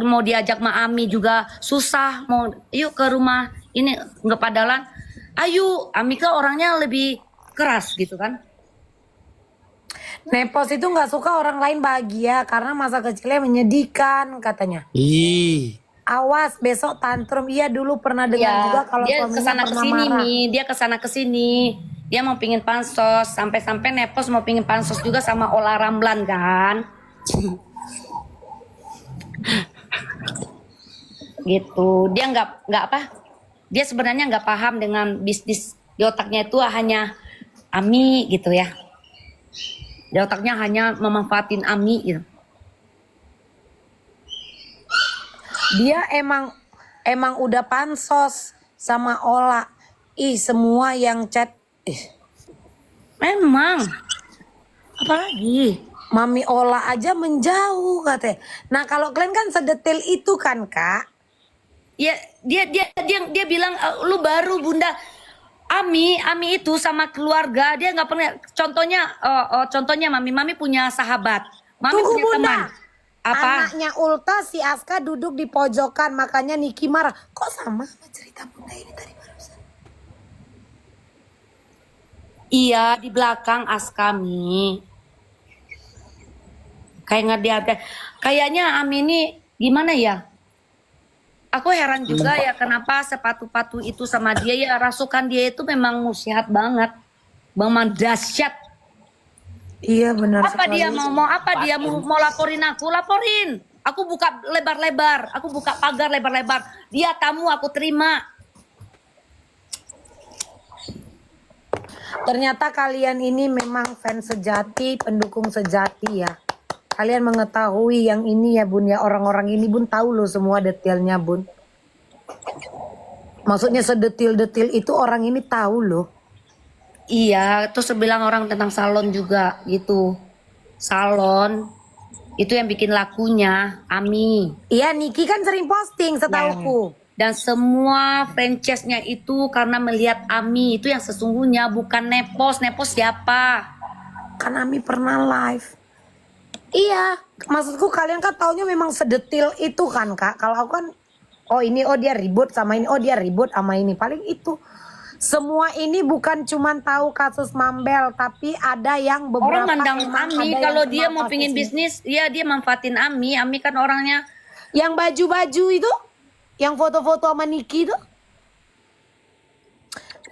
mau diajak Ma Ami juga susah, mau yuk ke rumah ini nggak padalan, ayo Ami kan orangnya lebih keras gitu kan. Nepos itu nggak suka orang lain bahagia karena masa kecilnya menyedihkan katanya. Ih. Awas besok tantrum. Iya dulu pernah dengar juga kalau dia suaminya kesana pernah kesini marah. nih, dia kesana kesini, dia mau pingin pansos, sampai Nepos mau pingin pansos juga sama Ola Ramlan kan. Gitu, dia nggak apa, dia sebenarnya nggak paham dengan bisnis. Di otaknya itu hanya Ami gitu ya, di otaknya hanya memanfaatin Ami gitu. Dia emang udah pansos sama Ola. Ih semua yang chat. Memang apalagi Mami Ola aja menjauh katanya. Nah kalau kalian kan sedetil itu kan Kak. ya dia bilang lu baru Bunda. Ami itu sama keluarga dia nggak pernah. Contohnya Mami punya sahabat, Mami Tunggu punya Bunda. teman. Apa? Anaknya Ulta si Aska duduk di pojokan, makanya Niki marah. Kok sama cerita Bunda ini tadi barusan? Iya, di belakang Askami. Kayak nggak dihargai. Kayaknya Ami ini gimana ya? Aku heran juga ya kenapa sepatu-patu itu sama dia ya, rasukan dia itu memang musihat banget. Memang dahsyat. Iya benar Apa dia mau apa dia mau laporin aku? Laporin. Aku buka lebar-lebar, aku buka pagar lebar-lebar. Dia tamu aku terima. Ternyata kalian ini memang fans sejati, pendukung sejati ya. Kalian mengetahui yang ini ya Bun ya, orang-orang ini Bun tahu loh semua detailnya Bun. Maksudnya sedetil-detil itu orang ini tahu loh. Iya, terus bilang orang tentang salon juga gitu. Salon itu yang bikin lakunya Ami. Iya Niki kan sering posting setauku. Dan semua franchise-nya itu karena melihat Ami itu yang sesungguhnya, bukan Nepos. Nepos siapa? Kan Ami pernah live. Iya, maksudku kalian kan taunya memang sedetil itu kan Kak. Kalau aku kan, oh ini, oh dia ribut sama ini, oh dia ribut sama ini. Paling itu. Semua ini bukan cuman tahu kasus Mambel, tapi ada yang beberapa Orang mandang emang Ami ada kalau yang dia kenal mau pingin kasusnya. bisnis, ya dia manfaatin Ami. Ami kan orangnya Yang baju-baju itu, yang foto-foto sama Niki itu,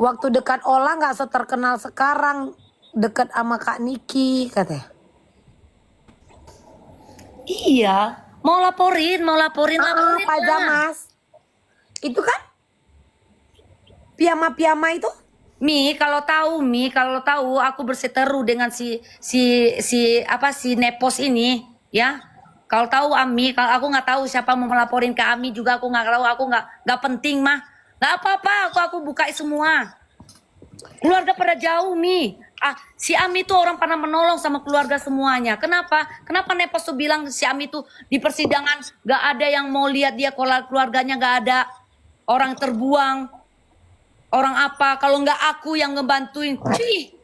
waktu dekat Ola nggak seterkenal sekarang, dekat sama Kak Niki katanya. iya, mau laporin laporin Pak lah. Jamas, itu kan piyama-piyama itu. Mi kalau tahu aku berseteru dengan si Nepos ini, ya. Kalau tahu Ami, kalau aku nggak tahu siapa mau melaporin ke Ami juga aku nggak tahu, aku nggak penting mah. Nggak apa-apa, aku buka semua. Keluarga pada jauh Mi. Si Ami tuh orang pernah menolong sama keluarga semuanya. Kenapa? Kenapa Nepos tuh bilang si Ami tuh di persidangan nggak ada yang mau lihat dia, kalau keluarganya nggak ada, orang terbuang. Orang apa kalau nggak aku yang ngebantuin? Cih.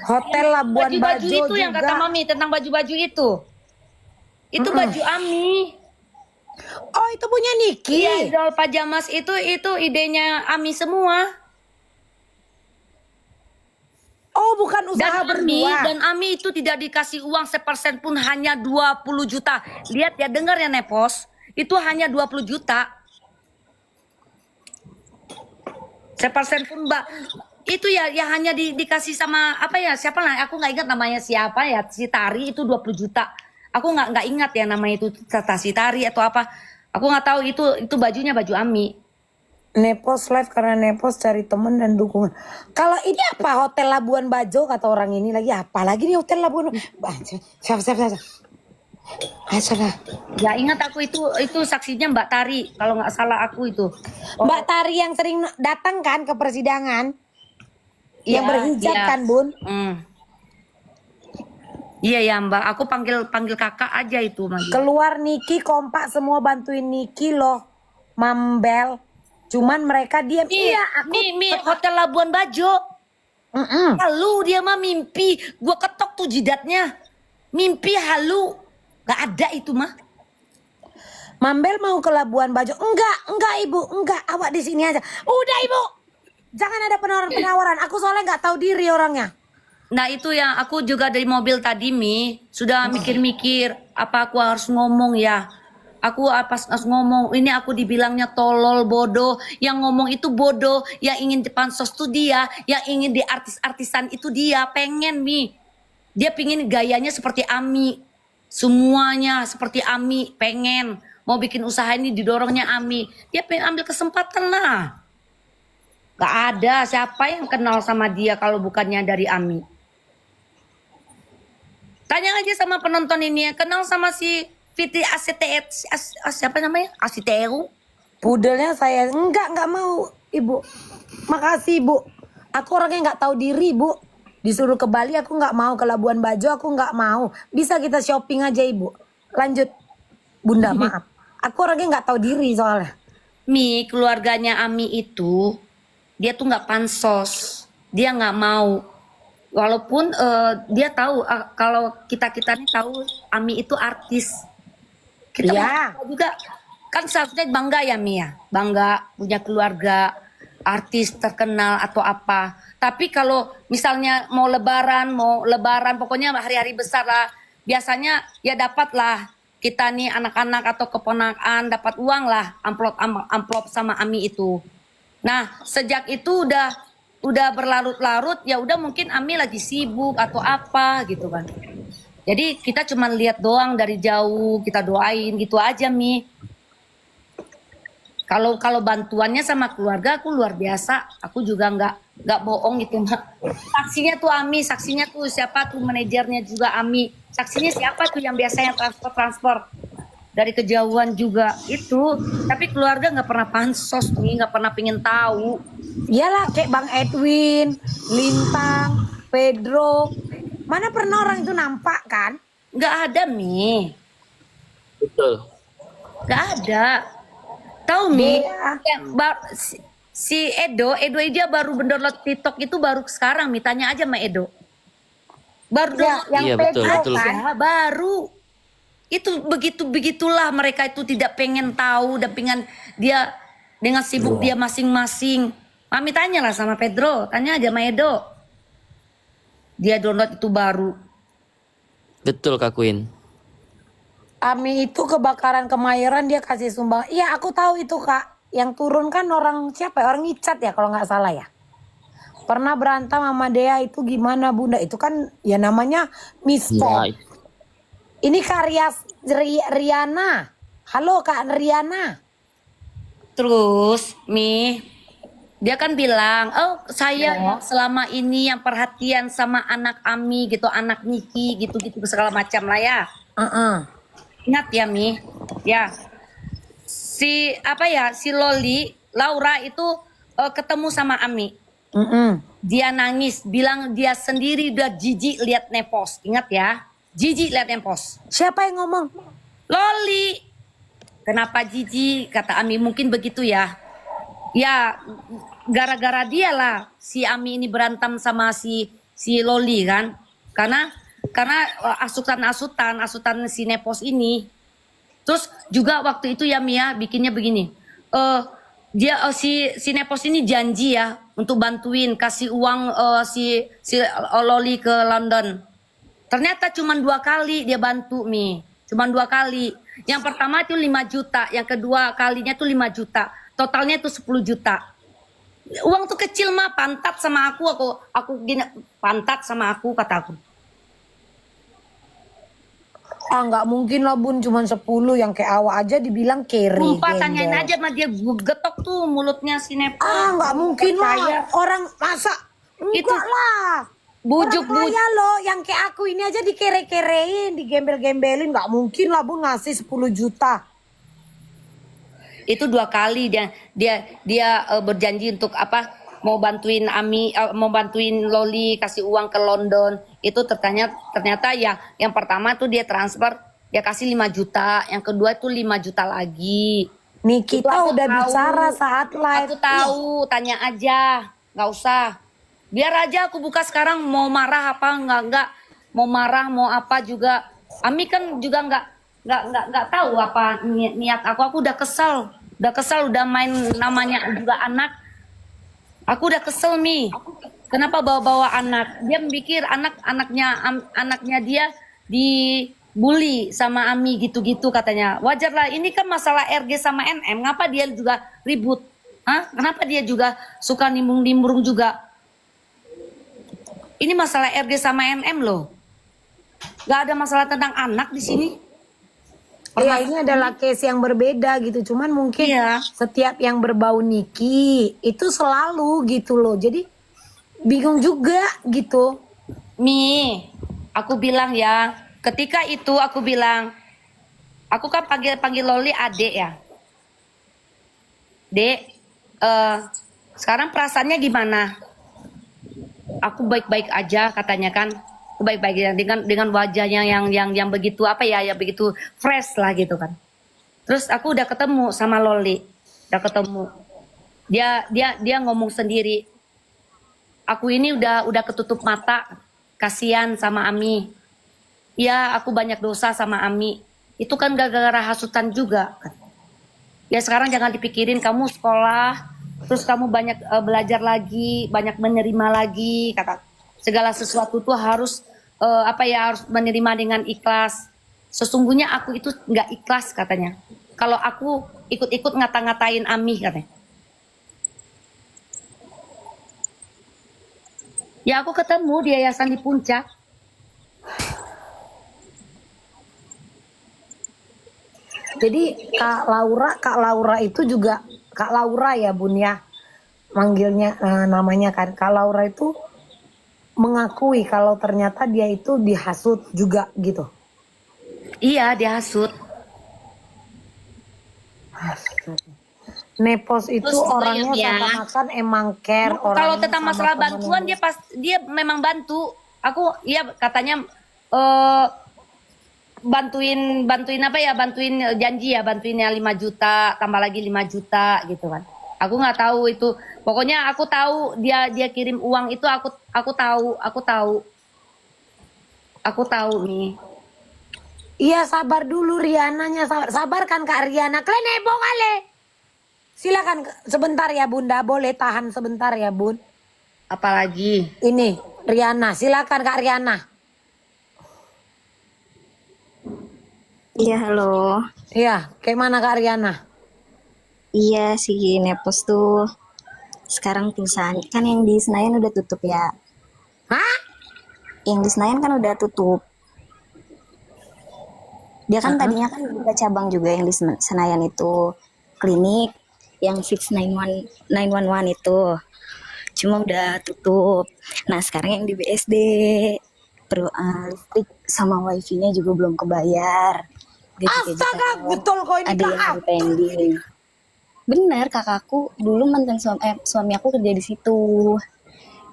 Hotel Labuan Baju-baju Bajo itu juga. yang kata Mami tentang baju-baju itu. Itu baju Ami. Oh itu punya Niki. Iya, idol pajamas itu idenya Ami semua. Oh bukan usaha Dan Ami, berdua. dan Ami itu tidak dikasih uang sepersen pun, hanya 20 juta. Lihat ya, dengar ya Nepos. Itu hanya 20 juta. Sepersen pun Mbak. Itu ya hanya dikasih sama apa ya, siapa lah, aku nggak ingat namanya siapa ya, si Tari itu 20 juta. Aku nggak ingat ya namanya itu, si Tari atau apa. Aku nggak tahu itu bajunya baju Ami. Nepos live karena Nepos cari temen dan dukungan. Kalau ini apa Hotel Labuan Bajo kata orang ini lagi, apa lagi nih Hotel Labuan Bajo? Siapa? Ya ingat aku itu saksinya Mbak Tari kalau nggak salah aku itu. Mbak Tari yang sering datang kan ke persidangan, yang Iya, berhijab iya. kan Bun? Iya ya Mbak, aku panggil kakak aja itu Mbak. Keluar Niki kompak semua bantuin Niki loh, Mambel. Cuman mereka diam. Iya, aku. Mi Hotel Labuan Bajo. Halu dia mah mimpi, gua ketok tuh jidatnya. Mimpi halu, nggak ada itu mah. Mambel mau ke Labuan Bajo. Enggak Ibu, enggak. Awak di sini aja. Udah Ibu. Jangan ada penawaran. Aku soalnya nggak tahu diri orangnya. Nah itu yang aku juga dari mobil tadi Mi sudah mikir-mikir apa aku harus ngomong ya. Aku pas ngomong ini aku dibilangnya tolol, bodoh. Yang ngomong itu bodoh, yang ingin di pansos itu dia, yang ingin di artis-artisan itu dia. Pengen Mi, dia pingin gayanya seperti Ami, semuanya seperti Ami. Pengen mau bikin usaha ini didorongnya Ami. Dia pengen ambil kesempatan lah. Gak ada siapa yang kenal sama dia kalau bukannya dari Ami. Tanya aja sama penonton ini yang kenal sama si Fitri siapa namanya? Asiteu. Pudelnya saya enggak mau Ibu. Makasih Ibu. Aku orangnya nggak tahu diri Bu. Disuruh ke Bali aku nggak mau, ke Labuan Bajo aku nggak mau. Bisa kita shopping aja Ibu. Lanjut Bunda maaf. Aku orangnya nggak tahu diri soalnya. Mi, keluarganya Ami itu dia tuh nggak pansos, dia nggak mau. Walaupun dia tahu kalau kita ini tahu Ami itu artis. Kita Iya. juga kan seharusnya bangga ya Mi ya, bangga punya keluarga artis terkenal atau apa. Tapi kalau misalnya mau lebaran pokoknya hari-hari besar lah, biasanya ya dapat lah kita nih anak-anak atau keponakan dapat uang lah, amplop sama Ami itu. Nah, sejak itu udah berlarut-larut, ya udah mungkin Ami lagi sibuk atau apa gitu kan. Jadi kita cuma lihat doang dari jauh, kita doain gitu aja Mi. Kalau bantuannya sama keluarga aku luar biasa, aku juga nggak bohong gitu Mak. Saksinya tuh Ami, saksinya tuh siapa tuh manajernya juga Ami, saksinya siapa tuh yang biasanya transfer dari kejauhan juga itu. Tapi keluarga nggak pernah pansos nih, nggak pernah pingin tahu. Iyalah kayak Bang Edwin, Lintang, Pedro. Mana pernah orang itu nampak kan? Nggak ada Mi, Betul. nggak ada. Tahu Mi, Iya. si Edo dia baru mendownload TikTok itu baru sekarang. Mi, tanya aja sama Edo. Baru Ya, download yang Iya, Pedro betul. kan? ya, baru. Itu begitulah mereka itu tidak pengen tahu dan pengen dia dengan sibuk dia masing-masing. Mami tanyalah sama Pedro, tanya aja sama Edo. Dia download itu baru. Betul Kak Queen. Ami itu kebakaran Kemayoran dia kasih sumbang. Iya aku tahu itu Kak. Yang turun kan orang siapa ya? Orang Icat ya kalau nggak salah ya. Pernah berantem sama Dea itu gimana Bunda? Itu kan ya namanya mispol. Ya, Ini Kak Riana. Halo Kak Riana. Terus Mi, dia kan bilang, oh saya selama ini yang perhatian sama anak Ami gitu, anak Niki gitu-gitu segala macam lah ya. Ingat ya Mi, ya si Loli Laura itu ketemu sama Ami. Dia nangis, bilang dia sendiri udah jijik lihat Nepos. Ingat ya, jijik lihat Nepos. Siapa yang ngomong? Loli, kenapa jijik? Kata Ami, mungkin begitu ya. Ya, gara-gara dia lah si Ami ini berantem sama si Loli kan. Karena asutan si Nepos ini. Terus juga waktu itu ya Mia bikinnya begini. Si Nepos ini janji ya untuk bantuin kasih uang si Loli ke London. Ternyata cuma 2 kali dia bantu Mi. Cuma 2 kali. Yang pertama itu 5 juta, yang kedua kalinya itu 5 juta. Totalnya itu 10 juta. Uang tuh kecil mah, pantat sama aku gini, pantat sama aku kata aku. Ah nggak mungkin lah Bun, cuma 10 yang kayak awak aja dibilang kere. Sumpah tanyain gembel. aja sama dia, getok tuh mulutnya si Nepal. Ah nggak mungkin Percaya. lah. Orang masa enggak Itu lah. bujuk Orang kaya loh yang kayak aku ini aja dikere-kerein, digembel-gembelin. Nggak mungkin lah Bun ngasih 10 juta. itu 2 kali dia berjanji untuk apa? Mau bantuin Ami, mau bantuin Loli kasih uang ke London. Itu ternyata ya yang pertama tuh dia transfer, dia kasih 5 juta, yang kedua itu 5 juta lagi. Nih Itu kita aku udah tahu. bicara saat live. Aku tahu, tanya aja, nggak usah. Biar aja aku buka sekarang, mau marah apa nggak, mau marah mau apa juga. Ami kan juga nggak tahu apa niat aku udah kesel, udah main namanya juga anak. Aku udah kesel Mi. Kenapa bawa-bawa anak? Dia mikir anaknya dia dibully sama Ami gitu-gitu katanya. Wajar lah, ini kan masalah RG sama NM. Ngapa dia juga ribut? Hah? Kenapa dia juga suka nimbrung-nimbrung juga? Ini masalah RG sama NM loh. Gak ada masalah tentang anak di sini. Ya ini adalah case yang berbeda gitu. Cuman mungkin Iya. setiap yang berbau Niki itu selalu gitu loh. Jadi bingung juga gitu. Mi, aku bilang ya, ketika itu aku bilang, aku kan panggil Loli adek ya. Dek, sekarang perasaannya gimana? Aku baik-baik aja katanya kan. Aku baik-baik aja dengan wajahnya yang begitu apa ya, ya begitu fresh lah gitu kan. Terus aku udah ketemu sama Loli. udah ketemu. Dia ngomong sendiri. Aku ini udah ketutup mata, kasihan sama Ami. Ya, aku banyak dosa sama Ami. Itu kan gara-gara hasutan juga. Ya sekarang jangan dipikirin, kamu sekolah, terus kamu banyak belajar lagi, banyak menerima lagi. Kata segala sesuatu tuh harus harus menerima dengan ikhlas. Sesungguhnya aku itu nggak ikhlas katanya. Kalau aku ikut-ikut ngata-ngatain Ami katanya. Ya aku ketemu di yayasan di Puncak. Jadi Kak Laura itu juga Kak Laura ya Bun ya, manggilnya namanya kan. Kak Laura itu mengakui kalau ternyata dia itu dihasut juga gitu. Iya dihasut. Nepos itu Terus juga orangnya ya, seakan-akan emang care orang. kalau tentang sama masalah temennya. bantuan dia memang bantu. Aku iya katanya bantuin janji ya 5 juta tambah lagi 5 juta gitu kan. Aku nggak tahu itu. Pokoknya aku tahu dia kirim uang itu aku tahu nih. Iya sabar dulu Riananya, sabar kan Kak Riana. Kalian heboh kali. Silakan sebentar ya Bunda, boleh tahan sebentar ya Bun. Apalagi Ini Riana, silakan Kak Riana. Iya, halo. Iya, kayak mana Kak Riana? Iya, si Nepos tuh sekarang perusahaan kan yang di Senayan udah tutup ya. Hah? Yang di Senayan kan udah tutup. Dia kan tadinya kan buka cabang juga yang di Senayan itu, klinik yang fix 911 itu. Cuma udah tutup. Nah, sekarang yang di BSD listrik sama wifi-nya juga belum kebayar. Gaji-gaji Astaga, karyawan betul kok ini ada yang Kak. masih pending. Bener, kakakku dulu mantan suami aku kerja di situ,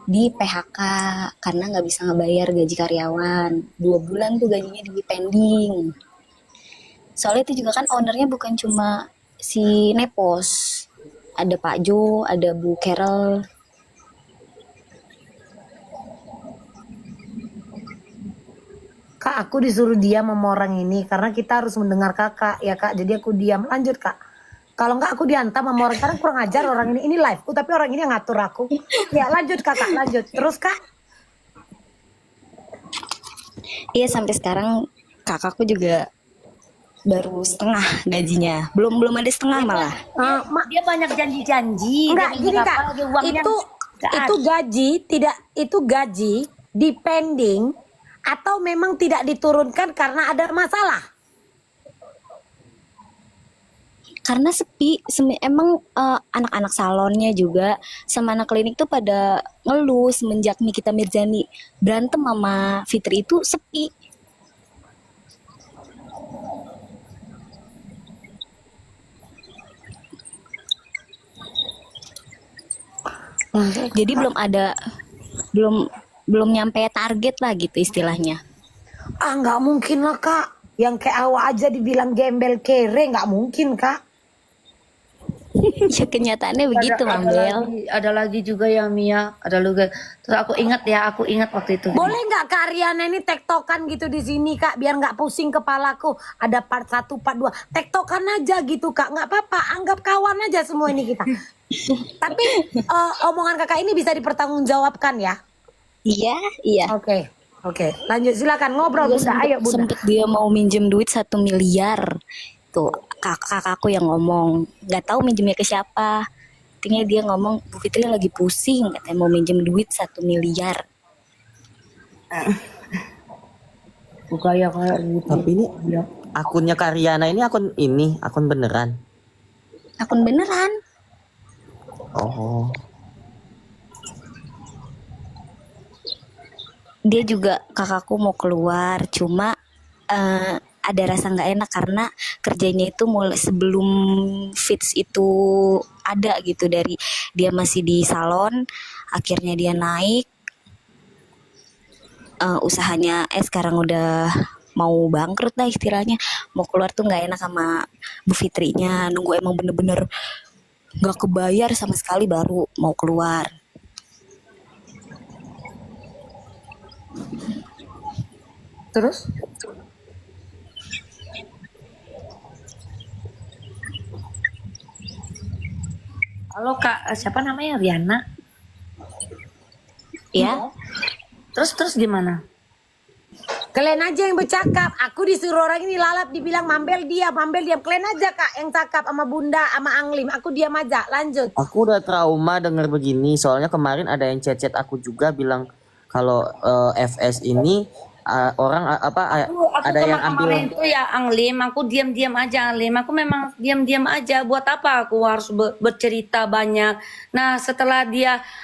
di PHK karena nggak bisa ngebayar gaji karyawan. 2 bulan tuh gajinya di pending. Soalnya itu juga kan ownernya bukan cuma si Nepos, ada Pak Jo, ada Bu Carol. Kak, aku disuruh diam sama orang ini karena kita harus mendengar kakak ya Kak. Jadi aku diam. Lanjut Kak. Kalau enggak aku dihantam sama orang karena kurang ajar orang ini. Ini live ku tapi orang ini yang ngatur aku. Ya lanjut Kakak, lanjut. Terus Kak? Iya, sampai sekarang kakakku juga baru setengah gajinya. Belum ada setengah malah. dia banyak janji-janji. Enggak, Dia gini berapa Kak. lagi uangnya nggak Itu ada. gaji tidak itu gaji depending atau memang tidak diturunkan karena ada masalah? Karena sepi, emang anak-anak salonnya juga sama anak klinik tuh pada ngeluh semenjak Nikita Mirzani berantem sama Fitri itu sepi. Jadi belum nyampe target lah gitu istilahnya. Ah nggak mungkin lah Kak. Yang kayak awak aja dibilang gembel kere nggak mungkin Kak. Ya kenyataannya begitu, Mang Bel. Ada lagi juga ya Mia, ada juga. Terus aku ingat waktu itu. Boleh nggak Kak Riana ini tektokan gitu di sini Kak, biar nggak pusing kepalaku. Ada part 1, part 2, tektokan aja gitu Kak, nggak apa-apa, anggap kawan aja semua ini kita. Tapi omongan kakak ini bisa dipertanggungjawabkan ya? Iya. Oke, lanjut silakan ngobrol Juga Bunda, ayo Bunda. sempet dia mau minjem duit 1 miliar. Tuh kakakku yang ngomong, nggak tahu minjemnya ke siapa. Intinya dia ngomong, Bu Fitri lagi pusing, katanya mau minjem duit 1 miliar. Kayak gitu. Tapi ini akunnya Karyana ini akun beneran. Akun beneran. Oh. Dia juga kakakku mau keluar, cuma ada rasa nggak enak karena kerjanya itu mulai sebelum fits itu ada gitu, dari dia masih di salon, akhirnya dia naik usahanya, sekarang udah mau bangkrut lah istilahnya, mau keluar tuh nggak enak sama Bu Fitrinya, nunggu emang bener-bener Nggak kebayar sama sekali baru mau keluar. Terus? Halo Kak, siapa namanya? Riana. Ya, Terus gimana? Kalian aja yang bercakap. Aku disuruh orang ini lalap dibilang Mambel diam. Kalian aja Kak yang cakap sama Bunda sama Anglim. Aku diam aja. Lanjut. Aku udah trauma denger begini. Soalnya kemarin ada yang chat aku juga bilang kalau FS ini orang Aku ada yang ambil. kemarin itu ya Anglim, aku diam-diam aja Anglim. Aku memang diam-diam aja. Buat apa aku harus bercerita banyak. Nah setelah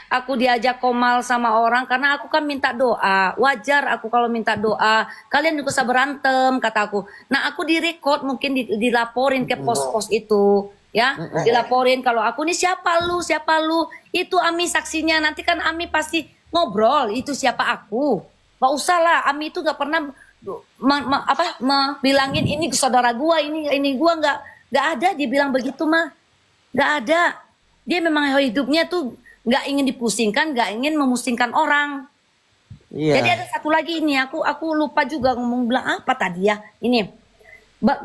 aku diajak komal sama orang karena aku kan minta doa. Wajar aku kalau minta doa. Kalian juga usah berantem kata aku. Nah aku direkod mungkin dilaporin ke pos-pos itu. Ya dilaporin kalau aku nih siapa lu itu Ami saksinya. Nanti kan Ami pasti ngobrol itu siapa aku. Gak usah lah, Ami itu gak pernah bilangin ini saudara gua, ini gua nggak ada dia bilang begitu mah, nggak ada. Dia memang hidupnya tuh nggak ingin dipusingkan, nggak ingin memusingkan orang. Iya. Jadi ada satu lagi ini, aku lupa juga ngomong bilang apa tadi ya. Ini,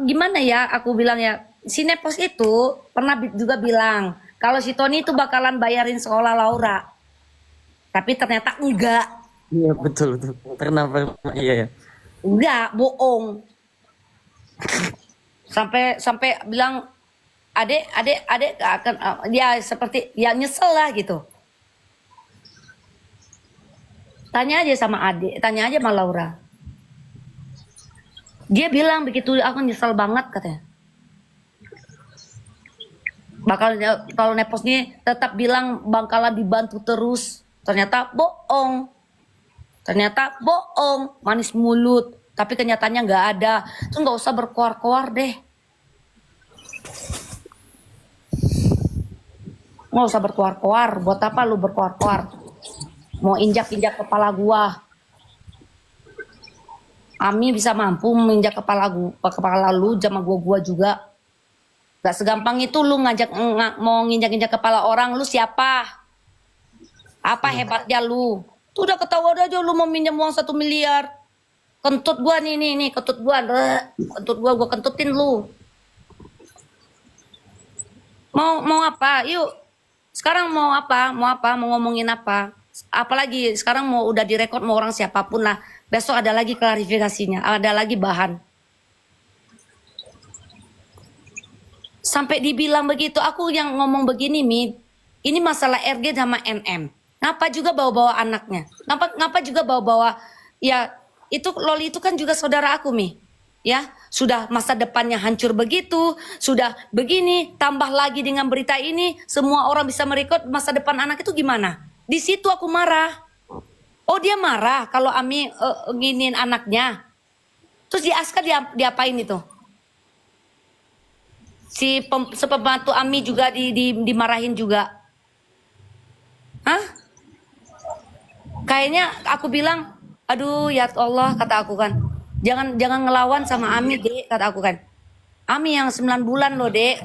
gimana ya? Aku bilang ya, si Nepos itu pernah juga bilang kalau si Tony itu bakalan bayarin sekolah Laura, tapi ternyata enggak. Iya betul. Pernah iya. Enggak, bohong. Sampai bilang adek akan dia seperti ya nyesel lah gitu. Tanya aja sama adek, tanya aja sama Laura. Dia bilang begitu, aku nyesel banget katanya. Kalau Nepos ini tetap bilang bakalan dibantu terus. Ternyata bohong. Manis mulut, tapi kenyataannya nggak ada. Tuh nggak usah berkoar-koar deh. Nggak usah berkoar-koar. Buat apa lu berkoar-koar? Mau injak-injak kepala gua. Ami bisa mampu menginjak kepala lu sama gua juga. Gak segampang itu lu mau nginjak-injak kepala orang. Lu siapa? Apa hebatnya lu? Tuh udah ketahuan aja lu mau minjem uang 1 miliar. Kentut gua nih, kentut gua. Kentut gua kentutin lu. Mau apa? Yuk. Sekarang mau apa? Mau ngomongin apa? Apalagi sekarang mau udah direkod mau orang siapapun lah. Besok ada lagi klarifikasinya, ada lagi bahan. Sampai dibilang begitu, aku yang ngomong begini, Mi. Ini masalah RG sama NM. Ngapa juga bawa-bawa anaknya? Ngapa juga bawa-bawa ya itu Loli itu kan juga saudara aku Mi. Ya, sudah masa depannya hancur begitu, sudah begini, tambah lagi dengan berita ini, semua orang bisa merekod masa depan anak itu gimana? Di situ aku marah. Oh, dia marah kalau Ami nginin anaknya. Terus di Aska diapain itu? Si pembantu Ami juga dimarahin juga. Hah? Kayaknya aku bilang, aduh ya Allah kata aku kan, jangan ngelawan sama Ami dek kata aku kan. Ami yang 9 bulan loh dek,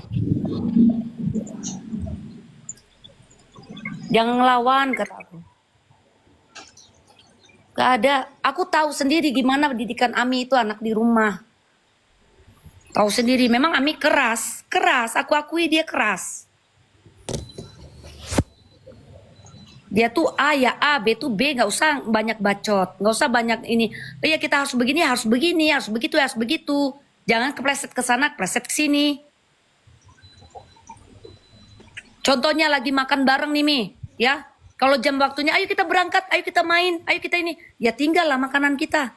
jangan ngelawan kata aku. Gak ada, aku tahu sendiri gimana pendidikan Ami itu anak di rumah. Tahu sendiri, memang Ami keras, aku akui dia keras. Dia tuh A ya A, B tuh B, nggak usah banyak bacot, nggak usah banyak ini. Oh ya kita harus begini, harus begitu. Jangan kepleset ke sana, kepleset ke sini. Contohnya lagi makan bareng nih Mi, ya. Kalau jam waktunya, ayo kita berangkat, ayo kita main, ayo kita ini. Ya tinggal lah makanan kita.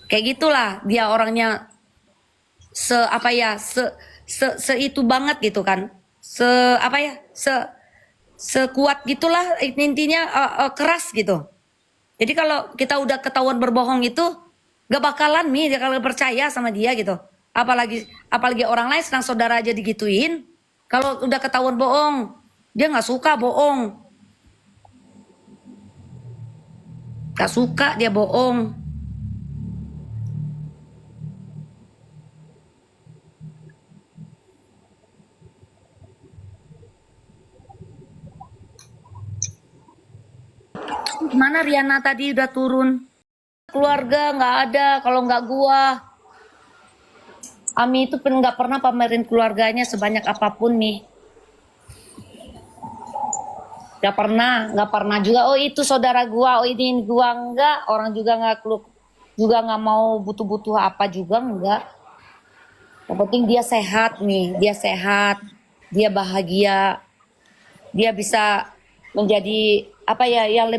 Kayak gitulah dia orangnya itu banget gitu kan. Sekuat gitulah intinya keras gitu. Jadi kalau kita udah ketahuan berbohong itu gak bakalan Mi dia kalau percaya sama dia gitu. Apalagi orang lain senang saudara aja digituin. Kalau udah ketahuan bohong, dia nggak suka bohong. Gak suka dia bohong. Mana Riana tadi udah turun? Keluarga nggak ada kalau nggak gua. Ami itu nggak pernah pamerin keluarganya sebanyak apapun nih. Nggak pernah juga. Oh itu saudara gua, oh ini gua enggak. Orang juga nggak mau butuh-butuh apa juga enggak. Yang penting dia sehat nih, dia bahagia, dia bisa menjadi yang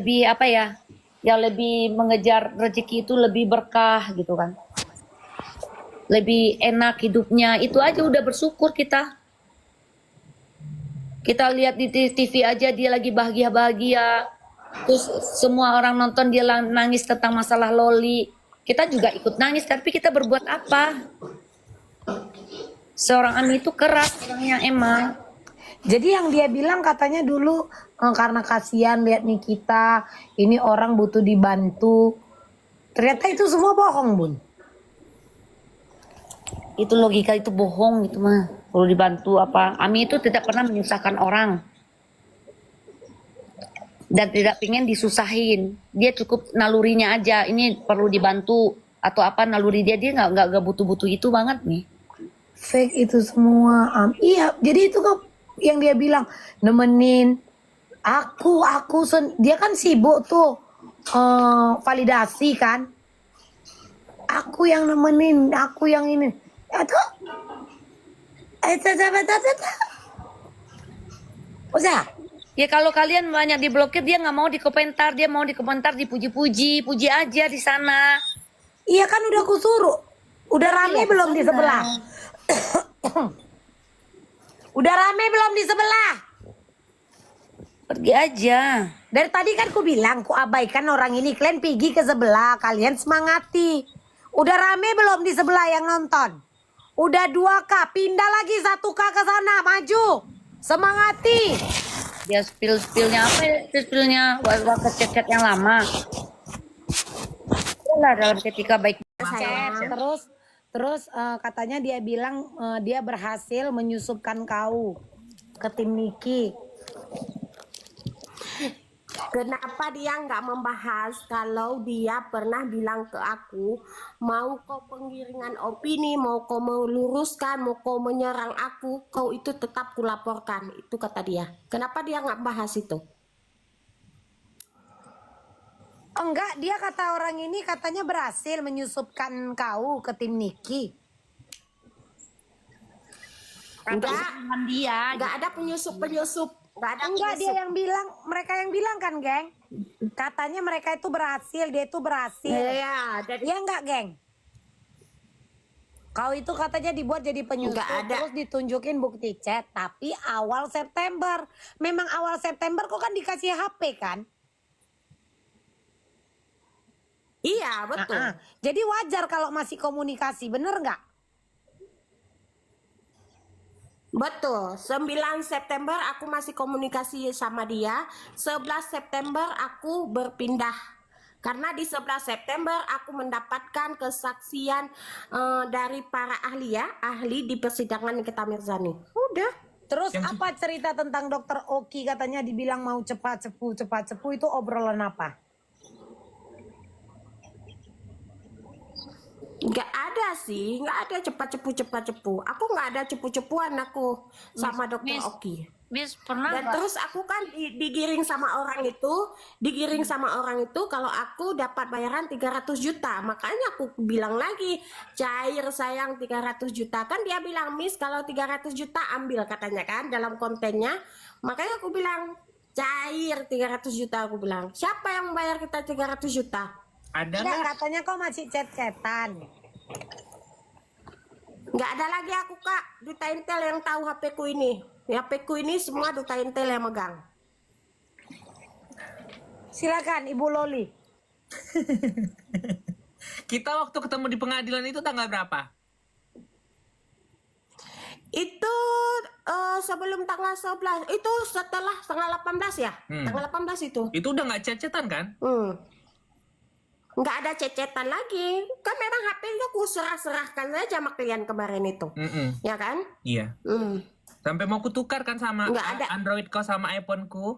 lebih mengejar rezeki itu lebih berkah gitu kan, lebih enak hidupnya, itu aja udah bersyukur kita. Kita lihat di TV aja dia lagi bahagia, terus semua orang nonton dia nangis tentang masalah Loli, kita juga ikut nangis, tapi kita berbuat apa? Seorang Ami itu keras orangnya emang. Jadi yang dia bilang katanya dulu karena kasihan lihat Nikita, ini orang butuh dibantu. Ternyata itu semua bohong, Bun. Itu logika itu bohong itu mah. Perlu dibantu apa? Ami itu tidak pernah menyusahkan orang. Dan tidak pengen disusahin. Dia cukup nalurinya aja. Ini perlu dibantu atau apa naluri dia nggak butuh-butuh itu banget nih. Fake itu semua. Iya, jadi itu kok yang dia bilang nemenin dia kan sibuk tuh validasi kan. Aku yang nemenin, aku yang ini. Atau Usah. Ya kalau kalian banyak diblokir dia nggak mau dikomentar, dia mau dikomentar dipuji-puji, puji aja di sana. Iya kan udah aku suruh. Udah rame belum di sebelah? Udah rame belum di sebelah? Pergi aja. Dari tadi kan ku bilang, ku abaikan orang ini. Kalian pergi ke sebelah, kalian semangati. Udah rame belum di sebelah yang nonton? Udah 2K, pindah lagi 1K ke sana, maju. Semangati. Dia spill-spillnya apa ya? Spill-spillnya waktu chat-chat yang lama. Itulah dalam ketika baik. Terus katanya dia bilang dia berhasil menyusupkan kau ke tim Niki. Kenapa dia nggak membahas kalau dia pernah bilang ke aku, mau kau penggiringan opini, mau kau meluruskan, mau kau menyerang aku, kau itu tetap kulaporkan. Itu kata dia. Kenapa dia nggak bahas itu? Enggak, dia kata orang ini katanya berhasil menyusupkan kau ke tim Niki. Enggak, Dia. nggak ada penyusup. Nggak ada Enggak, dia penyusup. yang bilang, mereka yang bilang kan, geng. Katanya mereka itu berhasil, dia itu berhasil. Iya, dari Iya enggak, geng? Kau itu katanya dibuat jadi penyusup, Enggak ada. terus ditunjukin bukti chat. Tapi awal September. Memang awal September kok kan dikasih HP kan? Iya, betul. Jadi wajar kalau masih komunikasi, bener nggak? Betul, 9 September aku masih komunikasi sama dia. 11 September aku berpindah. Karena di 11 September aku mendapatkan kesaksian dari para ahli di persidangan Nikita Mirzani. Udah. Terus apa cerita tentang dokter Oki katanya dibilang mau cepat cepu itu obrolan apa? Nggak ada sih, nggak ada cepat cepu. Aku nggak ada cepu-cepuan aku sama dokter Oki. Miss pernah Dan nggak? terus aku kan digiring sama orang itu kalau aku dapat bayaran 300 juta. Makanya aku bilang lagi, cair sayang 300 juta. Kan dia bilang, Miss kalau 300 juta ambil katanya kan dalam kontennya. Makanya aku bilang, cair 300 juta aku bilang. Siapa yang bayar kita 300 juta? Ada Enggak, nggak? katanya kau masih chat-chatan. Nggak ada lagi aku kak, Duta Intel yang tahu HP ku ini. HP ku ini semua Duta Intel yang megang. Silakan Ibu Loli. Kita waktu ketemu di pengadilan itu tanggal berapa? Itu sebelum tanggal 11, itu setelah tanggal 18 ya? Tanggal 18 itu. Itu udah nggak chat-chatan kan? Nggak ada cecetan lagi. Kan memang HP-nya aku serah-serahkan saja sama klien kemarin itu. Ya kan? Iya. Sampai mau kutukar kan sama Nggak ada. Android kau sama iPhone ku.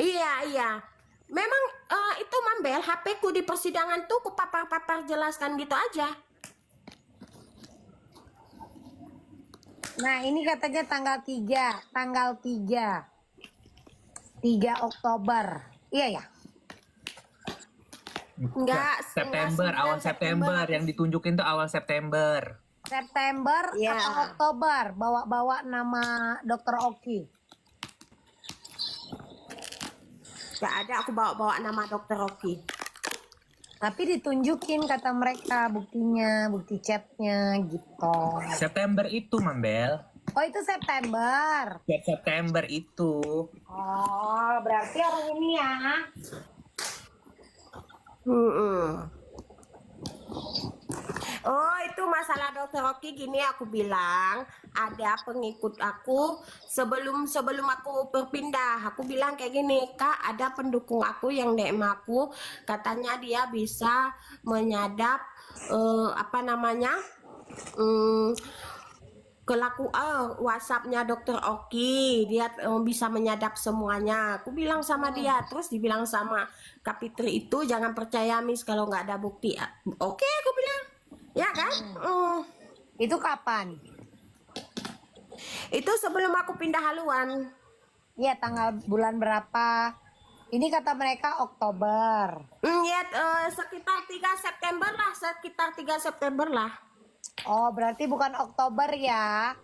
Iya. memang itu Mambel, HP ku di persidangan tuh ku papar-papar jelaskan gitu aja. Nah, ini katanya tanggal 3 Oktober. Iya ya? Enggak, September, enggak, awal 9 September yang ditunjukin tuh awal September. September Iya. atau Oktober bawa-bawa nama Dr. Oki. Enggak ada aku bawa-bawa nama Dokter Rocky. Tapi ditunjukin kata mereka buktinya, bukti chatnya gitu. September itu Mambel. Oh itu September. Chat September itu. Oh berarti orang ini ya. Oh itu masalah Dokter Rocky gini aku bilang ada pengikut aku sebelum aku berpindah aku bilang kayak gini Kak ada pendukung aku yang DM aku katanya dia bisa menyadap apa namanya WhatsAppnya Dokter Oki dia bisa menyadap semuanya aku bilang sama dia terus dibilang sama Kapitri itu jangan percaya Miss kalau nggak ada bukti. Oke aku bilang ya kan. Itu kapan? Itu sebelum aku pindah haluan. Iya tanggal bulan berapa? Ini kata mereka Oktober. Ya sekitar 3 September lah, sekitar 3 September lah. Oh berarti bukan Oktober ya?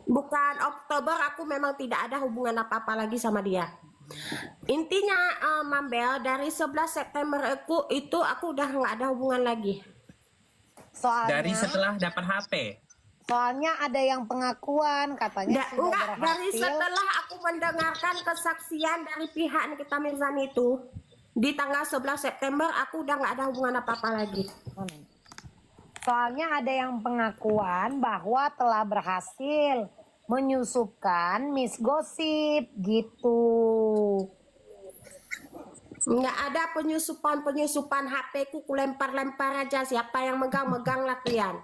Bukan Oktober, aku memang tidak ada hubungan apa-apa lagi sama dia. Intinya Mambel dari 11 September itu aku udah nggak ada hubungan lagi. Dari setelah dapat HP. Soalnya ada yang pengakuan katanya sudah Enggak, dari berhasil. setelah aku mendengarkan kesaksian dari pihak Nikita Mirzani itu di tanggal 11 September aku udah nggak ada hubungan apa-apa lagi. Soalnya ada yang pengakuan bahwa telah berhasil menyusupkan Miss Gosip gitu. Nggak ada penyusupan HP ku lempar-lempar aja siapa yang megang lah kalian.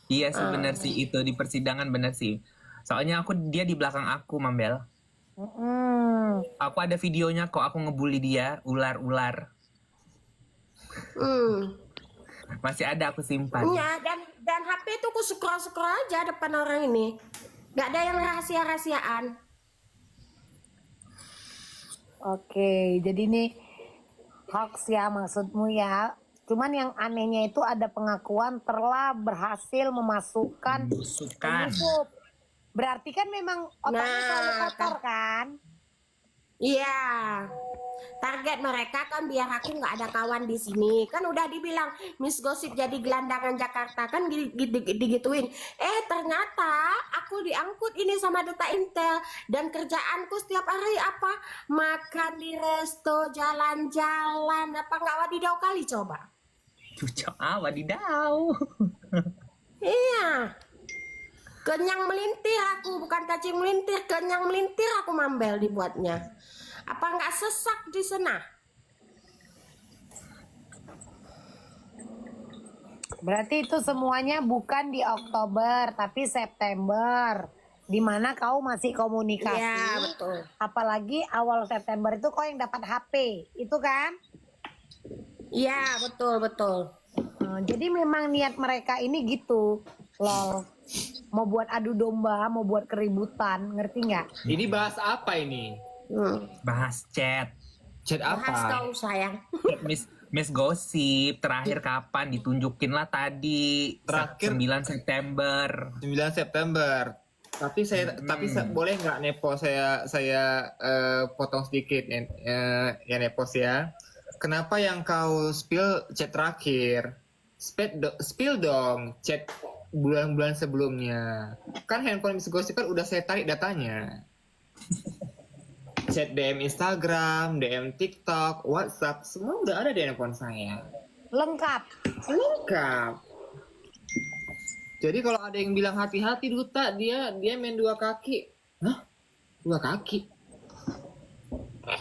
Iya sih bener sih itu di persidangan bener sih. Soalnya dia di belakang aku Mambel. Aku ada videonya kok aku ngebully dia ular-ular. Masih ada aku simpan. Ya dan HP itu ku scroll aja depan orang ini. Nggak ada yang rahasia-rahasiaan. Oke, jadi ini hoax ya maksudmu ya. Cuman yang anehnya itu ada pengakuan telah berhasil memasukkan penyusup. Berarti kan memang otaknya selalu kotor kan? Iya. Target mereka kan biar aku nggak ada kawan di sini. Kan udah dibilang Miss Gosip jadi gelandangan Jakarta kan digituin. Ternyata aku diangkut ini sama Duta Intel dan kerjaanku setiap hari apa? Makan di resto, jalan-jalan, apa nggak wadidaw kali coba? Cucok wadidaw. Iya. Kenyang melintir aku, bukan cacing melintir, kenyang melintir aku Mambel dibuatnya. Apa nggak sesak di sana? Berarti itu semuanya bukan di Oktober tapi September. Dimana kau masih komunikasi. Iya, betul. Apalagi awal September itu kau yang dapat HP. Itu kan? Iya, betul. Jadi memang niat mereka ini gitu. Lol. Mau buat adu domba, mau buat keributan. Ngerti nggak? Ini bahas apa ini? Bahas chat. Chat Bahas apa? kau sayang. Miss Gosip terakhir kapan ditunjukin lah tadi. Terakhir 9 September. 9 September. Tapi boleh nggak Nepos saya potong sedikit ya Nepos ya. Kenapa yang kau spill chat terakhir? Spill dong chat bulan-bulan sebelumnya. Kan handphone Miss Gosip kan udah saya tarik datanya. Chat DM Instagram, DM TikTok, WhatsApp, semua udah ada di handphone saya. Lengkap. Jadi kalau ada yang bilang hati-hati Duta, dia main 2 kaki. Hah? 2 kaki?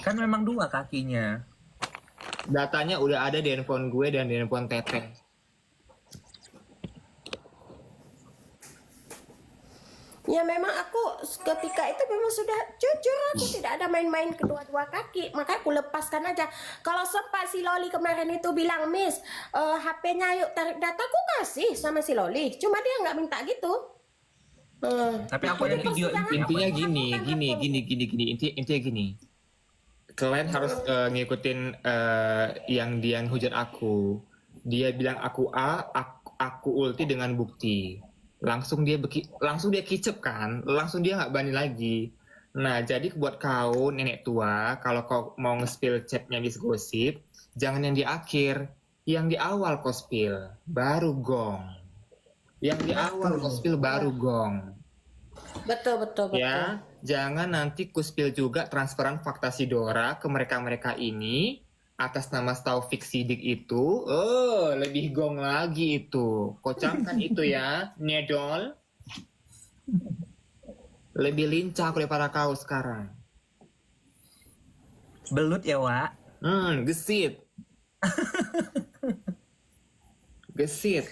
Kan memang 2 kakinya. Datanya udah ada di handphone gue dan di handphone Teteh. Ya memang aku ketika itu memang sudah jujur, aku tidak ada main-main kedua-dua kaki, makanya aku lepaskan aja. Kalau sempat si Loli kemarin itu bilang, Miss, HP-nya yuk tarik data, aku kasih sama si Loli, cuma dia nggak minta gitu. Tapi aku ada video Intinya intinya gini. Kalian harus ngikutin yang dia hujat aku. Dia bilang aku A, aku ulti dengan bukti. Langsung dia kicep kan, langsung dia nggak berani lagi. Nah, jadi buat kau nenek tua, kalau kau mau nge-spill chatnya Miss Gosip, jangan yang di akhir, yang di awal kau spill, baru gong. Yang di awal kau spill baru gong. Betul. Ya, jangan nanti ku spill juga transferan fakta Sidora ke mereka-mereka ini atas nama Taufik Sidik itu. Oh, lebih gong lagi itu. Kocamkan itu ya, Nedol. Lebih lincah daripada kau sekarang. belut ya, Wak. Gesit. Gesit.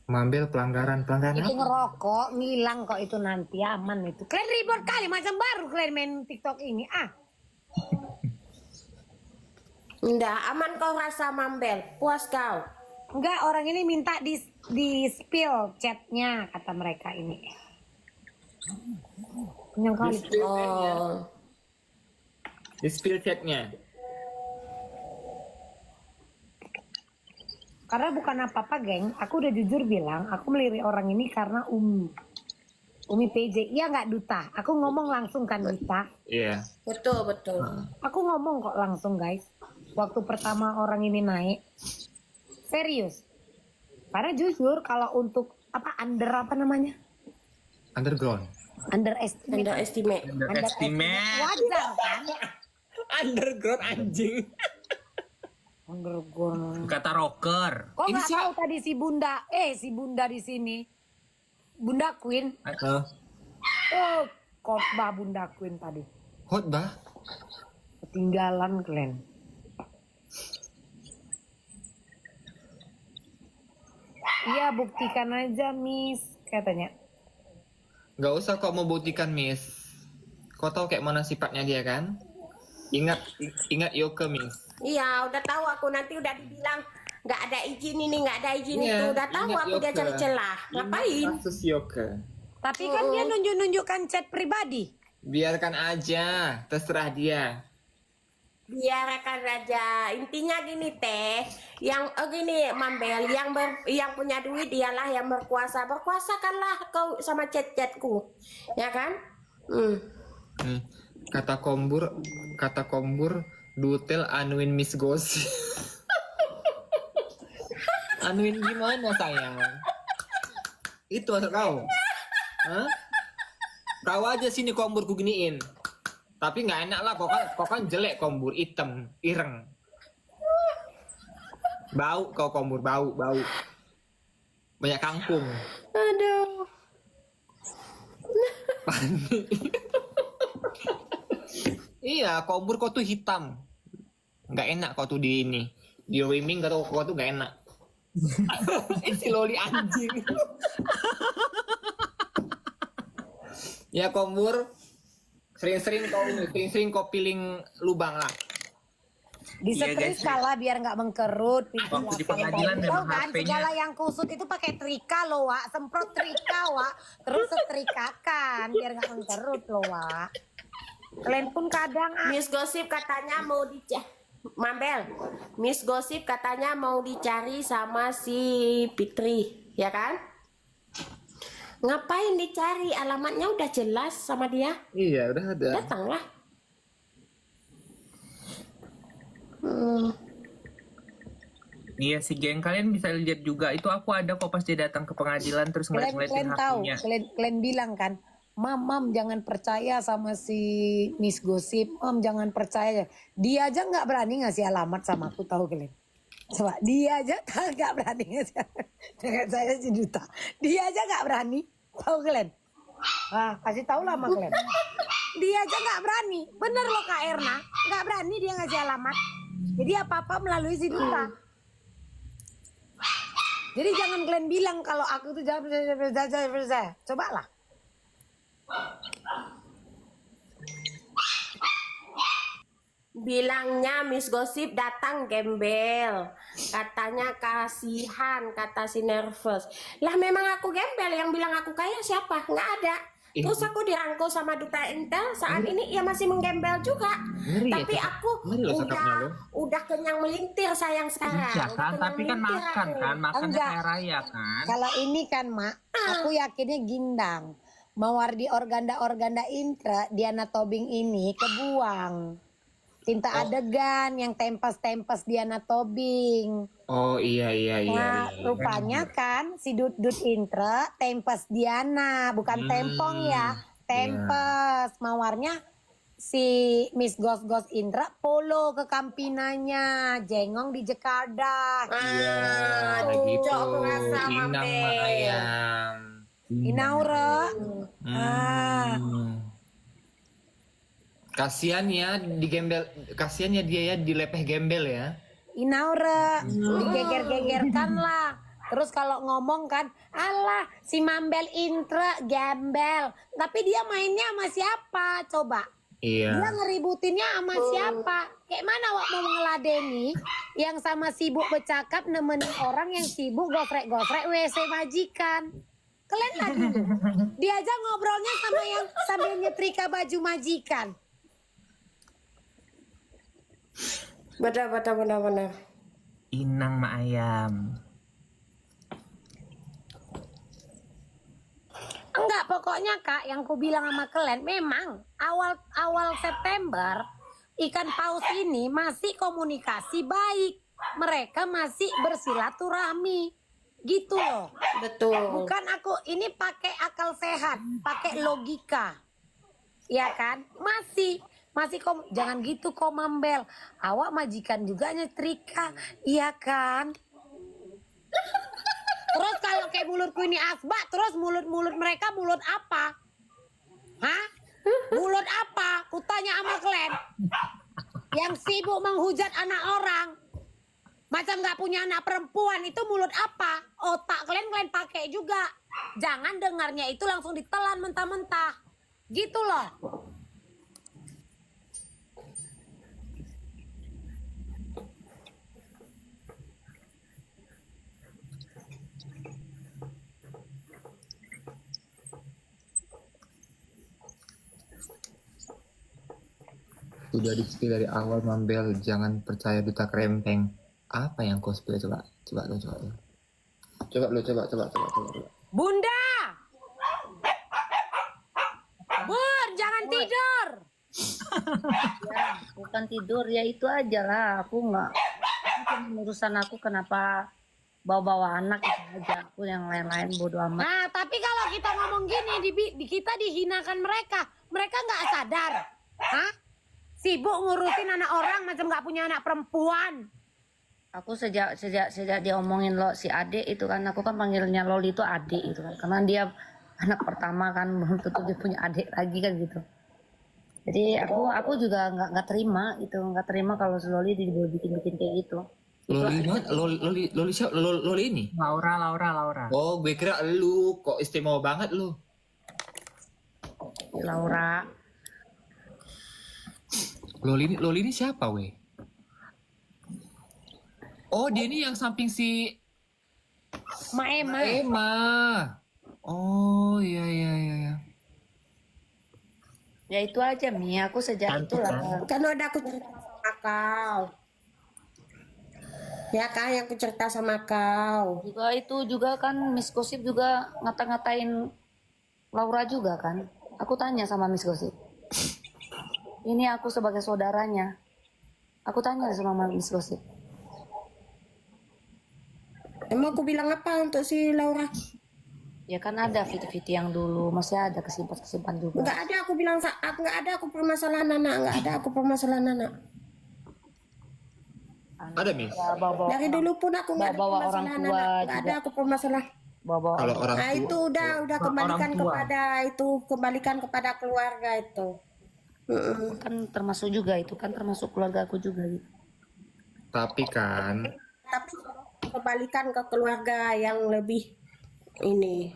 Mambel pelanggaran Itu apa? ngerokok, ngilang kok itu nanti aman itu. Kalian ribut kali macam baru kalian main TikTok ini. Nggak aman kau rasa Mambel, puas kau. Enggak, orang ini minta di spill chatnya kata mereka ini. Kenyang kali. Oh, Di spill chatnya. Karena bukan apa-apa, geng. Aku udah jujur bilang, aku melirik orang ini karena Umi PJ. Iya nggak Duta? Aku ngomong langsung kan Duta. Iya. betul. Aku ngomong kok langsung guys. Waktu pertama orang ini naik. Serius. Karena jujur kalau untuk apa namanya? Underground. Underestimate. Underestimate. Wajar kan? Underground anjing. Underground. Kata rocker. Kok nggak tahu tadi si Bunda di sini. Bunda Queen. Oh, khotbah Bunda Queen tadi. Khotbah? Ketinggalan kalian. Iya, buktikan aja, Miss, katanya. Gak usah kok mau buktikan, Miss. Kau tahu kayak mana sifatnya dia kan? Ingat Yoke, Miss. Iya, udah tahu aku nanti udah dibilang nggak ada izin ini, nggak ada izin Iya, itu. Udah tahu ingat aku dia Yoke. cari celah. Ngapain? Kasus Yoke. Tapi kan dia nunjuk-nunjukkan chat pribadi. Biarkan aja, terserah dia. Biarkan aja. Intinya gini teh, yang gini Mambel, yang punya duit dialah yang berkuasa. Berkuasakanlah kau sama chat-chatku, ya kan? Kata kombur, dutel anuin Miss Gosip. Anuin gimana sayang? Itu maksud kau? Hah? Kau aja sini kombur ku giniin. Tapi nggak enak lah, kau kan jelek kombur, hitam, ireng. Bau kau kombur, bau. Banyak kangkung. Aduh. Panik. Iya, kombur kau tuh hitam. Nggak enak kau tuh di ini. Di Wiming kau tuh nggak enak. Si Loli anjing. Ya kombur, sering kau piling lubang lah. Disetrika lah biar nggak mengkerut. Waktu di pengadilan memang kan HP-nya. segala yang kusut itu pakai trika loh, Wak. Semprot trika, Wak. Terus setrikakan biar nggak mengkerut loh, Wak. Kalian pun kadang Miss Gosip katanya mau Mambel, Miss Gosip katanya mau dicari sama si Fitri, ya kan? Ngapain dicari? Alamatnya udah jelas sama dia. Iya, udah ada. Datanglah. Iya sih geng, kalian bisa lihat juga itu aku ada kok pas dia datang ke pengadilan terus ngeliat-ngeliatin kalian tahu, HP-nya. kalian bilang kan, Mam jangan percaya sama si Miss Gosip, Mam jangan percaya. Dia aja nggak berani ngasih alamat sama aku, tahu kalian? Coba, dia aja nggak berani ngasih dengan saya si Duta. Dia aja nggak berani, tahu kalian? Nah, kasih tahu lah sama kalian. Dia aja nggak berani. Bener loh Kak Erna, nggak berani dia ngasih alamat. Jadi apa-apa melalui si Duta. Jadi jangan kalian bilang kalau aku tuh jangan cobalah. Bilangnya Miss Gosip datang gembel, katanya kasihan, kata si nervous. Lah memang aku gembel, yang bilang aku kaya siapa? Nggak ada. Terus aku dirangkul sama Duta Intel, saat ini ia masih menggembel juga. Ngeri ya, Tapi cakap. aku Ngeri loh cakapnya lo. udah kenyang melintir sayang sekarang. Iya Udah kan, kenyang tapi kan melintir makan aku. kan, makannya Enggak. kayak raya kan. Kalau ini kan Mak, aku yakinnya gindang. Mawar di organda intra Diana Tobing ini kebuang. Tinta adegan yang tempes Diana Tobing. Oh iya iya iya. Nah, iya. rupanya kan si Dut Intra tempes Diana, bukan tempong ya, tempes. Mawarnya si Miss Gos Indra polo ke Kampinanya, jengong di Jakarta. Ah, gitu. Cocok rasa Inang Mabel. mak ayam. Inaura. Ah, Kasian ya kasian ya dia ya dilepeh gembel ya. Inaura, digeger-gegerkan lah. Terus kalau ngomong kan, alah si Mambel Intra gembel. Tapi dia mainnya sama siapa? Coba. Iya. Dia ngeributinnya sama siapa? Kayak mana Wak mau ngeladeni yang sama sibuk bercakap nemenin orang yang sibuk gosrek-gosrek WC majikan. Kalian lah dulu. Dia aja ngobrolnya sama yang sambil nyetrika baju majikan. Benar. Inang mak ayam. Enggak, pokoknya Kak, yang ku bilang sama kalian, memang awal September ikan paus ini masih komunikasi baik. Mereka masih bersilaturahmi. Gitu loh. Betul. Bukan aku ini pakai akal sehat, pakai logika. Ya kan? Masih jangan gitu Mambel. Awak majikan juga nyetrika. Iya kan? Terus kalau kayak mulutku ini asbak, terus mulut mereka mulut apa? Hah? Mulut apa? Kutanya sama kalian. Yang sibuk menghujat anak orang. Macam nggak punya anak perempuan, itu mulut apa? Otak kalian pakai juga. Jangan dengarnya itu langsung ditelan mentah-mentah. Gitu loh. Sudah di dari awal Mambel, jangan percaya Duta Krempeng. Apa yang cosplay coba lu. Bunda! Bun, jangan tidur. Ya, bukan tidur ya itu aja lah. Aku nggak urusan aku kenapa bawa anak itu aja. Aku yang lain-lain bodo amat. Nah, tapi kalau kita ngomong gini, kita dihinakan mereka. Mereka nggak sadar. Hah? Sibuk ngurusin anak orang macam nggak punya anak perempuan. Aku sejak dia omongin lo si Ade itu kan, aku kan panggilnya Loli itu Ade itu kan, karena dia anak pertama kan, belum tentu dia punya adik lagi kan gitu. Jadi aku juga nggak terima itu, nggak terima kalau si Loli bikin kayak gitu. Loli ini. Laura. Oh, gue kira lu kok istimewa banget lu. Laura. Loli ini siapa weh? Oh, dia ini yang samping si Emma. Oh, iya. Ya itu aja Mi, aku sejak itulah. Kan ada aku cerita sama kau. Ya kan yang aku cerita sama kau. Juga kan Miss Gosip juga ngata-ngatain Laura juga kan. Aku tanya sama Miss Gosip. Ini aku sebagai saudaranya. Aku tanya sama Miss Gosip. Emang aku bilang apa untuk si Laura? Ya kan ada video-video yang dulu, masih ada kesimpan juga. Nggak ada aku bilang, nggak ada aku permasalahan anak, nggak ada aku permasalahan anak. Ada, Miss? Ya, bawa Dari dulu pun aku nggak ada bawa orang permasalahan tua anak, nggak ada juga. aku permasalahan. Bawa Kalau orang Nah itu udah kembalikan orang tua. kepada keluarga itu. Kan termasuk juga itu kan termasuk keluarga aku juga gitu. Tapi kan, Tapi kebalikan ke keluarga yang lebih ini.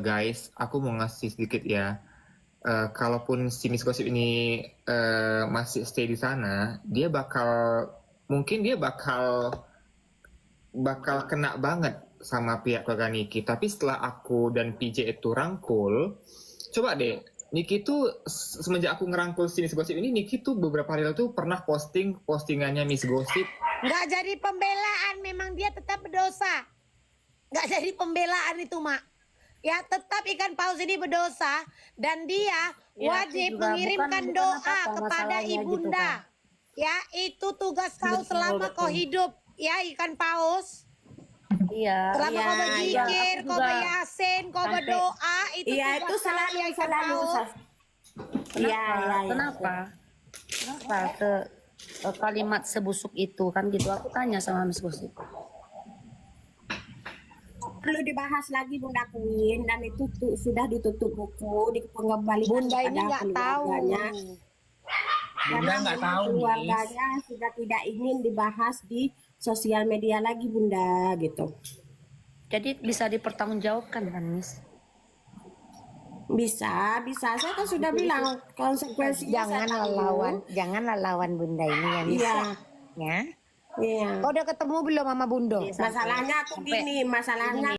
guys, aku mau ngasih sedikit ya. Kalaupun si Miss Gossip ini masih stay di sana, mungkin dia bakal kena banget sama pihak keluarga Niki. Tapi setelah aku dan PJ itu rangkul, coba deh, Niki tuh semenjak aku ngerangkul si Miss Gossip ini, Niki tuh beberapa hari lalu tuh pernah postingannya Miss Gossip. Nggak jadi pembelaan, memang dia tetap berdosa. Nggak jadi pembelaan itu, Mak. Ya tetap ikan paus ini berdosa dan dia Ya, wajib juga mengirimkan bukan doa apa-apa kepada masalahnya gitu ibunda. kan. Ya itu tugas kau selama kau hidup, ya ikan paus. Iya. Selama kau berzikir, aku kau juga beryasin, kau sampai- berdoa, itu Iya, tugas itu kau, selalu ya ikan paus. Kenapa? Kenapa ke kalimat sebusuk itu kan gitu? Aku tanya sama Miss Gossip. Perlu dibahas lagi Bunda Queen dan itu sudah ditutup buku, dikembalikan Bunda ini kepada nggak tahu. keluarganya. Bunda nggak tahu, Miss. Keluarganya sudah tidak ingin dibahas di sosial media lagi Bunda gitu. Jadi bisa dipertanggungjawabkan kan, Miss? Bisa. Saya kan sudah bilang konsekuensinya. Janganlah lawan Bunda ini ya, Miss. Iya. Ya. Iya. Kau udah ketemu belum sama Bundo? Masalahnya aku gini, masalahnya